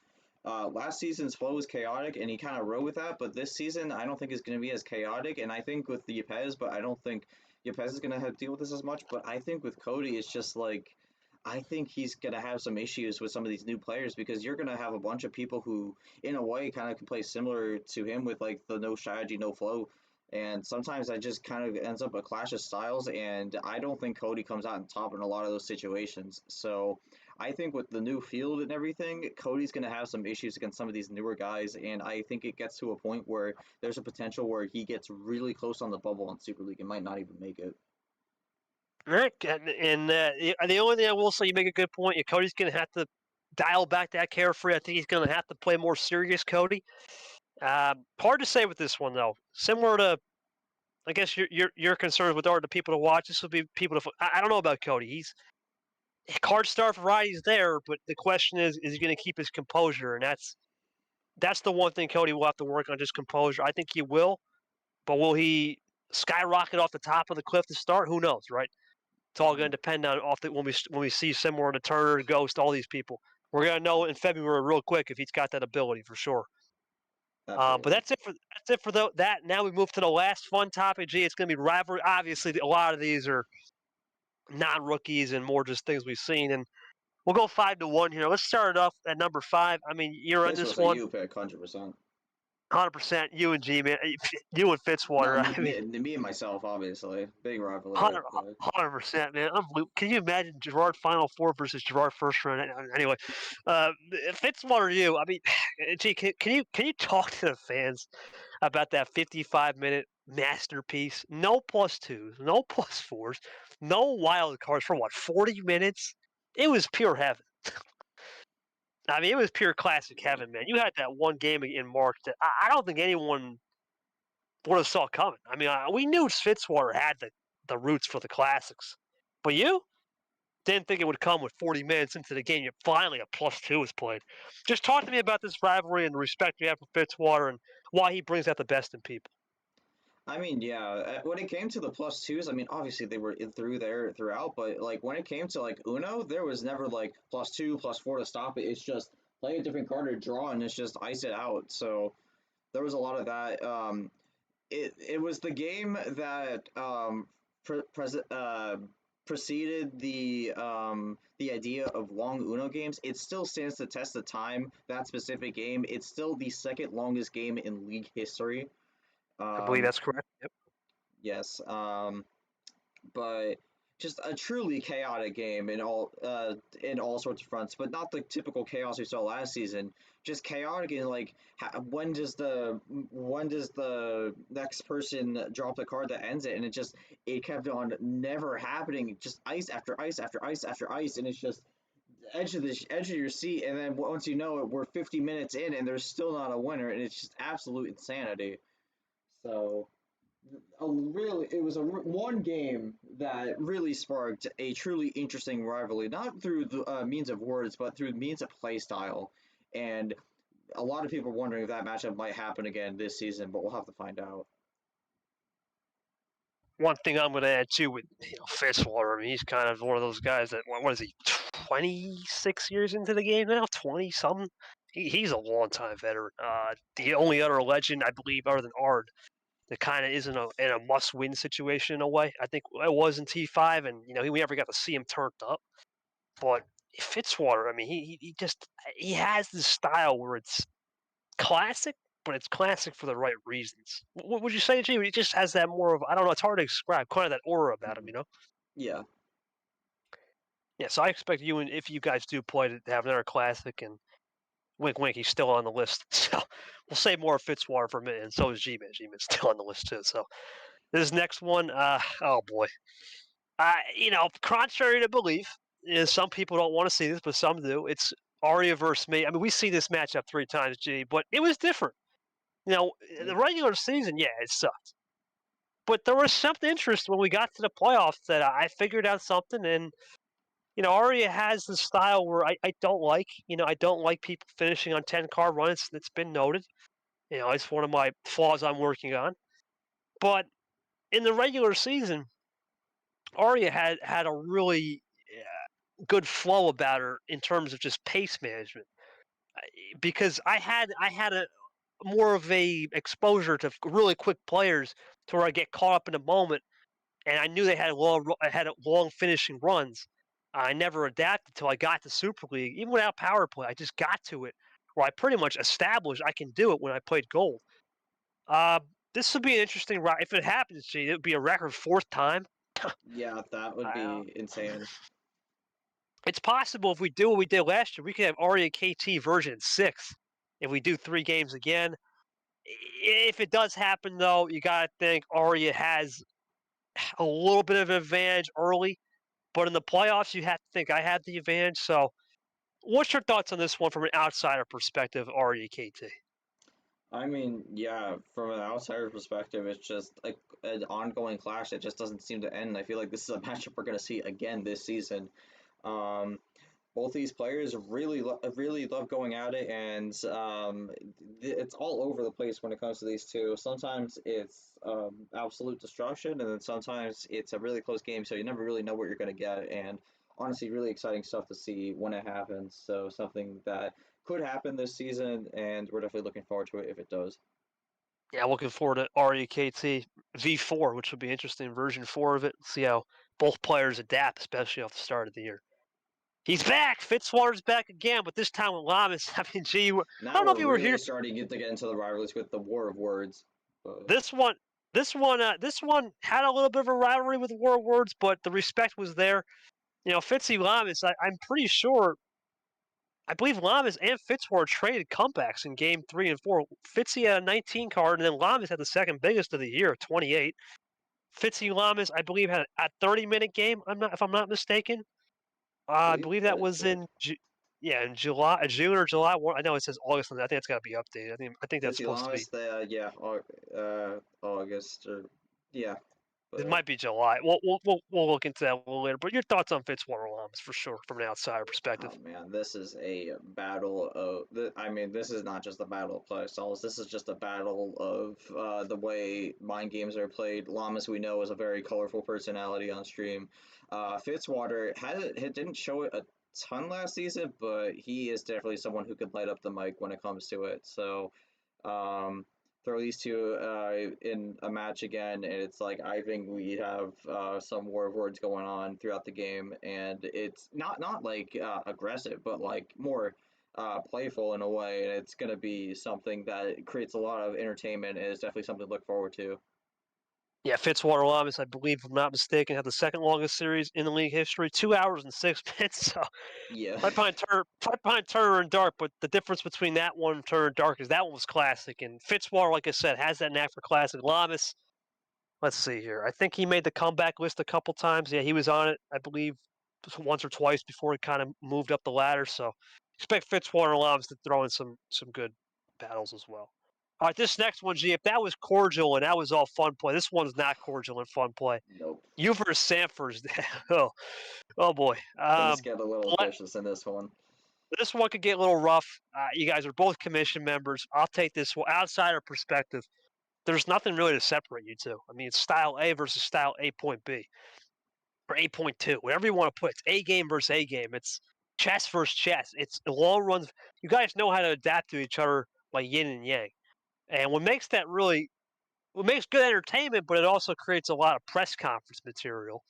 last season's flow was chaotic, and he kind of rode with that. But this season, I don't think it's going to be as chaotic. And I think with the Yepes, but I don't think Yepes is going to have to deal with this as much. But I think with Cody, it's just like I think he's going to have some issues with some of these new players because you're going to have a bunch of people who, in a way, kind of can play similar to him with like the no strategy, no flow. And sometimes that just kind of ends up a clash of styles, and I don't think Cody comes out on top in a lot of those situations. So I think with the new field and everything, Cody's going to have some issues against some of these newer guys, and I think it gets to a point where there's a potential where he gets really close on the bubble in Super League and might not even make it. Rick, and the only thing I will say, you make a good point. Cody's going to have to dial back that carefree. I think he's going to have to play more serious, Cody. Hard to say with this one though. Similar to, I guess your concerns with the people to watch. This would be people to. I don't know about Cody. He's card star variety's there, but the question is he going to keep his composure? And that's the one thing Cody will have to work on, just composure. I think he will, but will he skyrocket off the top of the cliff to start? Who knows, right? It's all going to depend on when we see similar to Turner, Ghost, all these people. We're going to know in February real quick if he's got that ability for sure. But Absolutely. that's it for that. Now we move to the last fun topic. Gee, it's going to be rivalry. Obviously, a lot of these are non-rookies and more just things we've seen. And we'll go 5-1 here. Let's start it off at number 5. I mean, you're on This this was a one. U pick, 100%. 100% you and G, man. You and No, Fitzwater. I mean, me and myself, obviously. Big rivalry. 100%, man. Can you imagine Gerard Final Four versus Gerard first round? Anyway, Fitzwater, you. I mean, G, can you talk to the fans about that 55-minute masterpiece? No plus twos, no plus fours, no wild cards for what 40 minutes. It was pure heaven. I mean, it was pure classic heaven, man. You had that one game in March that I don't think anyone would have saw coming. I mean, we knew Fitzwater had the roots for the classics, but you didn't think it would come with 40 minutes into the game. Yet finally, a plus two was played. Just talk to me about this rivalry and the respect you have for Fitzwater and why he brings out the best in people. I mean, yeah. When it came to the plus twos, I mean, obviously they were through there throughout, but like when it came to like Uno, there was never like plus two, plus four to stop it. It's just play a different card or draw, and it's just ice it out. So there was a lot of that. It was the game that preceded the idea of long Uno games. It still stands the test of time. That specific game, it's still the second longest game in league history. I believe Um, that's correct. Yep. yes, but just a truly chaotic game in all sorts of fronts, but not the typical chaos we saw last season. Just chaotic in like when does the next person drop the card that ends it, and it kept on never happening. Just ice after ice after ice after ice, and it's just edge of your seat. And then once you know it, we're 50 minutes in, and there's still not a winner, and it's just absolute insanity. So it was one game that really sparked a truly interesting rivalry, not through the means of words, but through means of play style. And a lot of people are wondering if that matchup might happen again this season, but we'll have to find out. One thing I'm going to add too with Fitzwater, I mean, he's kind of one of those guys that what is he, 26 years into the game now, 20 something. He's a long time veteran. The only other legend I believe, other than Ard, that kind of isn't in a must-win situation in a way. I think it was in T5, and we never got to see him turned up. But Fitzwater, I mean, he has this style where it's classic, but it's classic for the right reasons. What would you say, G? He just has that more of, I don't know, it's hard to describe, kind of that aura about him, Yeah. Yeah, so I expect you, and if you guys do play, to have another classic, and wink, wink, he's still on the list. So we'll say more of Fitzwater for a minute, and so is G-Man. G-Man's still on the list too. So this next one, oh boy, contrary to belief, some people don't want to see this, but some do. It's Arya versus me. I mean, we see this matchup 3 times, G, but it was different. The regular season, yeah, it sucked. But there was something interesting when we got to the playoffs that I figured out something, and Arya has the style where I don't like. I don't like people finishing on 10 card runs. It's been noted. It's one of my flaws I'm working on. But in the regular season, Arya had a really good flow about her in terms of just pace management. Because I had a more of a exposure to really quick players to where I get caught up in the moment, and I knew they had long finishing runs. I never adapted till I got to Super League. Even without power play, I just got to it where I pretty much established I can do it when I played gold. Uh, this would be an interesting ride. If it happens, G, it would be a record 4th time. Yeah, that would Uh, be insane. it's possible if we do what we did last year, we could have Arya KT version 6 if we do 3 games again. If it does happen, though, you got to think Arya has a little bit of an advantage early. But in the playoffs, you have to think I had the advantage. So, what's your thoughts on this one from an outsider perspective, REKT? I mean, yeah, from an outsider perspective, it's just like an ongoing clash that just doesn't seem to end. I feel like this is a matchup we're going to see again this season. Um, both these players really love going at it, and it's all over the place when it comes to these two. Sometimes it's absolute destruction, and then sometimes it's a really close game, so you never really know what you're going to get. And honestly, really exciting stuff to see when it happens. So something that could happen this season, and we're definitely looking forward to it if it does. Yeah, looking forward to REKT V4, which would be interesting. Version 4 of it. See how both players adapt, especially off the start of the year. He's back. Fitzwater's back again, but this time with Lamas. I mean, gee, I Now don't know we're if you were really here. starting to get into the rivalries with the war of words. But This one, this one had a little bit of a rivalry with War of Words, but the respect was there. Fitzy Lamas, I'm pretty sure I believe Lamas and Fitzwater traded comebacks in game 3 and 4. Fitzy had a 19 card, and then Lamas had the second biggest of the year, 28. Fitzy Lamas, I believe, had a 30-minute game. If I'm not mistaken. I I believe believe that that was did. in July, June or July. I know it says August. I think it's got to be updated. I think that's Fitzy supposed to be. Lamas, the yeah, August or yeah, It but might be July. We'll look into that a little later. But your thoughts on Fitzwater Lamas for sure, from an outsider oh perspective. man, this is a battle of. I mean, this is not just a battle of play styles. This is just a battle of the way mind games are played. Lamas, we know, is a very colorful personality on stream. Fitzwater didn't show it a ton last season, but he is definitely someone who could light up the mic when it comes to it. So um, throw these two in a match again, and it's like I think we have some war of words going on throughout the game, and it's not like aggressive, but like more playful in a way, and it's gonna be something that creates a lot of entertainment, and is definitely something to look forward to. Yeah, Fitzwater Lamas, I believe, if I'm not mistaken, had the second longest series in the league history, 2 hours and 6 minutes. So Yeah. right behind Turner and Dark, but the difference between that one and Turner and Dark is that one was classic, and Fitzwater, like I said, has that knack for classic. Lamas, let's see here. I think he made the comeback list a couple times. Yeah, he was on it, I believe, once or twice before he kind of moved up the ladder. So expect Fitzwater and Lamas to throw in some good battles as well. All right, this next one, G, if that was cordial and that was all fun play, this one's not cordial and fun play. Nope. You versus Sanford's. oh boy. Things get a little vicious in this one. This one could get a little rough. You guys are both commission members. I'll take this one. Outsider perspective, there's nothing really to separate you two. I mean, it's style A versus style 8.B or 8.2, whatever you want to put. It's A game versus A game. It's chess versus chess. It's long runs. You guys know how to adapt to each other like yin and yang. And what makes good entertainment, but it also creates a lot of press conference material,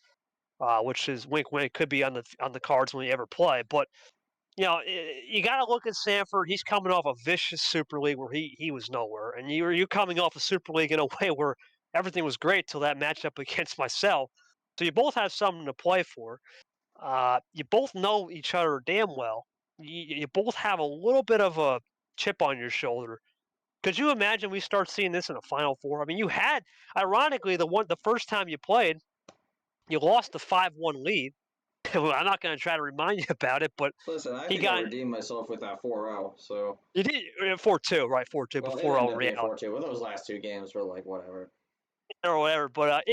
which is wink wink could be on the cards when you ever play. But you got to look at Sanford. He's coming off a vicious Super League where he was nowhere, and you're coming off a Super League in a way where everything was great till that matchup against myself. So you both have something to play for. You both know each other damn well. You both have a little bit of a chip on your shoulder. Could you imagine we start seeing this in a Final Four? I mean, you had, ironically, the first time you played, you lost the 5-1 lead. Well, I'm not going to try to remind you about it, but listen, I think I redeemed myself with that 4-0. So you did 4-2, right? 4-2, well, but it 4-0 ended up being Real 4-2. Well, those last two games were like whatever. Or whatever, but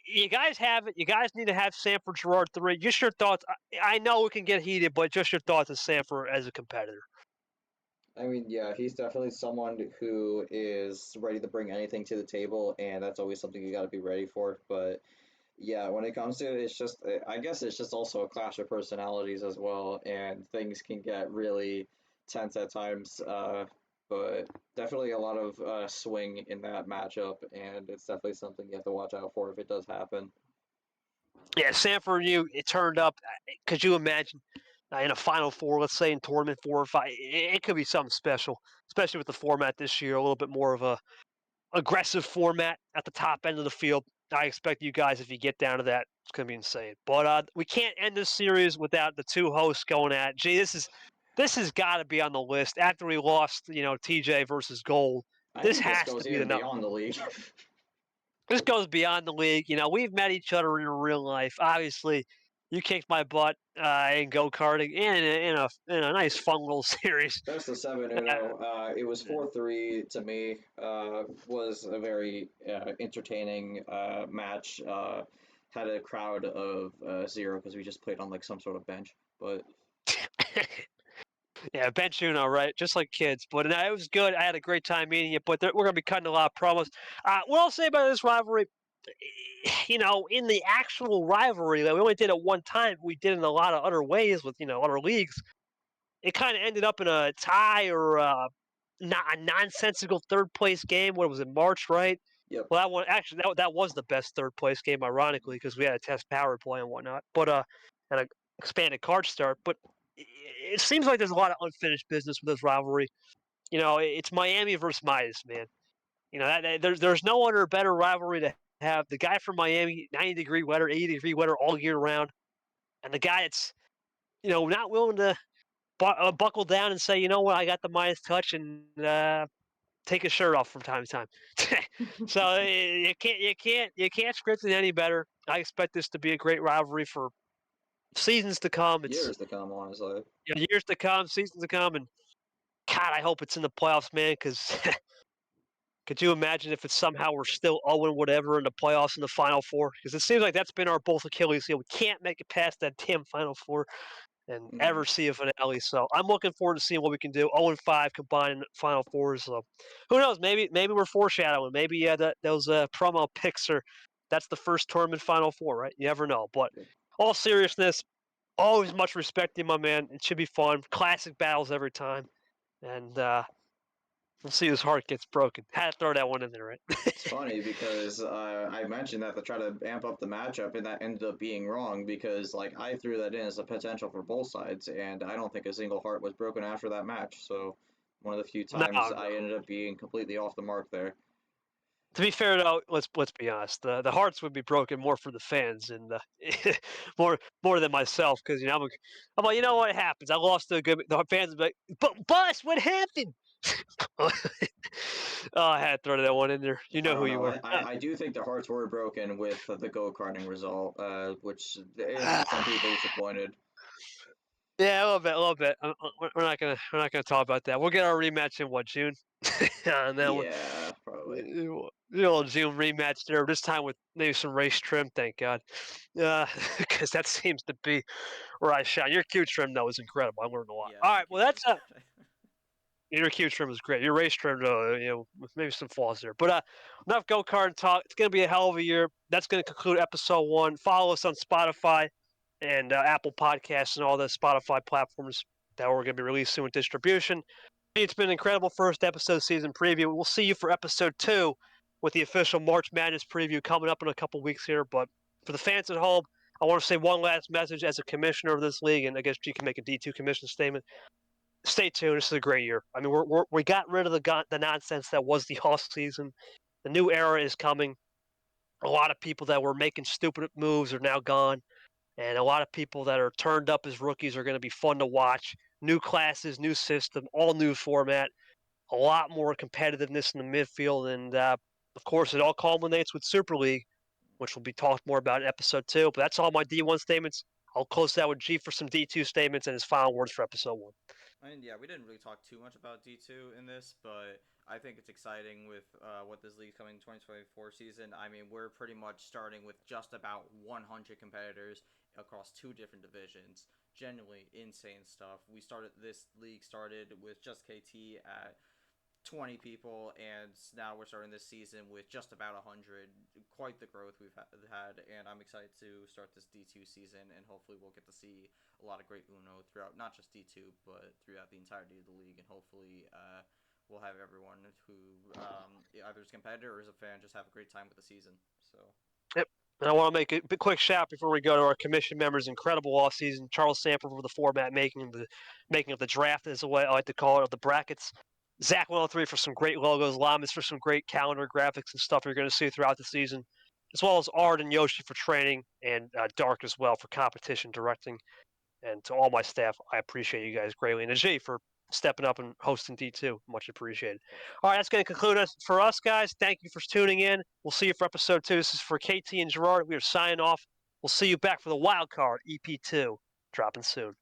you guys have it. You guys need to have Sanford Girard 3. Just your thoughts. I know it can get heated, but just your thoughts of Sanford as a competitor. I mean, yeah, he's definitely someone who is ready to bring anything to the table, and that's always something you got to be ready for. But yeah, when it comes to it, it's just, I guess it's just also a clash of personalities as well, and things can get really tense at times. But definitely a lot of swing in that matchup, and it's definitely something you have to watch out for if it does happen. Yeah, Sanford, it turned up. Could you imagine in a Final Four, let's say in tournament 4 or 5? It could be something special, especially with the format this year, a little bit more of a aggressive format at the top end of the field. I expect you guys, if you get down to that, it's going to be insane. But we can't end this series without the two hosts going at. Gee, this has got to be on the list after we lost, TJ versus Gold. I This think this has to goes be the even number. beyond the league. This goes beyond the league. We've met each other in real life. Obviously, you kicked my butt in go karting in a nice fun little series. Best of 7 Uno. It was 4-3 to me. Was a very entertaining match. Had a crowd of 0 because we just played on like some sort of bench. But Yeah, bench Uno, right? Just like kids. But it was good. I had a great time meeting you. But we're going to be cutting a lot of promos. What I'll say about this rivalry, in the actual rivalry, we only did it one time. We did it in a lot of other ways with, other leagues. It kind of ended up in a tie or a nonsensical third place game. What was it, March, right? yep. Well, that one actually that was the best third place game, ironically, because we had a test power play and whatnot. But and a expanded card start. But it seems like there's a lot of unfinished business with this rivalry. It's Miami versus Midas, man. There's no other better rivalry to have. The guy from Miami, 90-degree weather, 80-degree weather all year round, and the guy that's not willing to buckle down and say, you know what, I got the Midas touch, and take his shirt off from time to time. So you can't script it any better. I expect this to be a great rivalry for seasons to come. Years to come, honestly. Years to come, seasons to come, and God, I hope it's in the playoffs, man. Because could you imagine if it's somehow we're still 0 whatever in the playoffs in the Final Four? Because it seems like that's been our both Achilles heel. We can't make it past that damn Final Four and ever see a finale. So I'm looking forward to seeing what we can do. 0-5 combined Final Fours. So who knows? Maybe we're foreshadowing. Maybe those promo picks are that's the first tournament Final Four, right? You never know. But all seriousness, always much respect to you, my man. It should be fun. Classic battles every time, and we'll see whose heart gets broken. Had to throw that one in there, right? It's funny because I mentioned that to try to amp up the matchup, and that ended up being wrong because like I threw that in as a potential for both sides, and I don't think a single heart was broken after that match. So one of the few times No. I ended up being completely off the mark there. To be fair, though, let's be honest. The hearts would be broken more for the fans and more than myself because I'm like, you know what happens? I lost to a good. The fans would be like, but Bus, what happened? Oh, I had to throw that one in there. You I know who don't you know. were. I do think the hearts were broken with the go karting result, which some people disappointed. Yeah, a little bit, a little bit. We're not gonna talk about that. We'll get our rematch in what, June? And then Yeah, probably. little June rematch there. This time with maybe some race trim. Thank God, because that seems to be where I shine. Your Q trim though is incredible. I learned a lot. Yeah, All thank right, you. well that's Appreciate it. your Q trim is great. Your race trim, with maybe some flaws there. But enough go kart talk. It's gonna be a hell of a year. That's gonna conclude episode 1. Follow us on Spotify and Apple Podcasts and all the Spotify platforms that we're gonna be releasing with distribution. It's been an incredible first episode season preview. We'll see you for episode 2 with the official March Madness preview coming up in a couple weeks here. But for the fans at home, I want to say one last message as a commissioner of this league, and I guess you can make a D2 commission statement. Stay tuned. This is a great year. I mean, we got rid of the nonsense that was the off season. The new era is coming. A lot of people that were making stupid moves are now gone, and a lot of people that are turned up as rookies are going to be fun to watch. New classes, new system, all new format, a lot more competitiveness in the midfield, and of course, it all culminates with Super League, which will be talked more about in episode 2. But that's all my D1 statements. I'll close that with G for some D2 statements and his final words for episode 1. I mean, yeah, we didn't really talk too much about D2 in this, but I think it's exciting with what this league's coming 2024 season. I mean, we're pretty much starting with just about 100 competitors across 2 different divisions. Genuinely insane stuff. This league started with just KT at 20 people, and now we're starting this season with just about 100. Quite the growth we've had, and I'm excited to start this D2 season, and hopefully we'll get to see a lot of great Uno throughout, not just D2, but throughout the entirety of the league, and hopefully we'll have everyone who either is a competitor or is a fan just have a great time with the season. So. Yep. And I want to make a quick shout before we go to our commission members. Incredible offseason. Charles Sanford for the format making of the draft, is the way I like to call it, of the brackets. Zach 103 for some great logos. Lamas for some great calendar graphics and stuff you're going to see throughout the season, as well as Art and Yoshi for training, and Dark as well for competition directing. And to all my staff, I appreciate you guys greatly. And to G for stepping up and hosting D2. Much appreciated. All right, that's going to conclude us for us, guys. Thank you for tuning in. We'll see you for episode 2. This is for KT and Gerard. We are signing off. We'll see you back for the Wildcard EP2 dropping soon.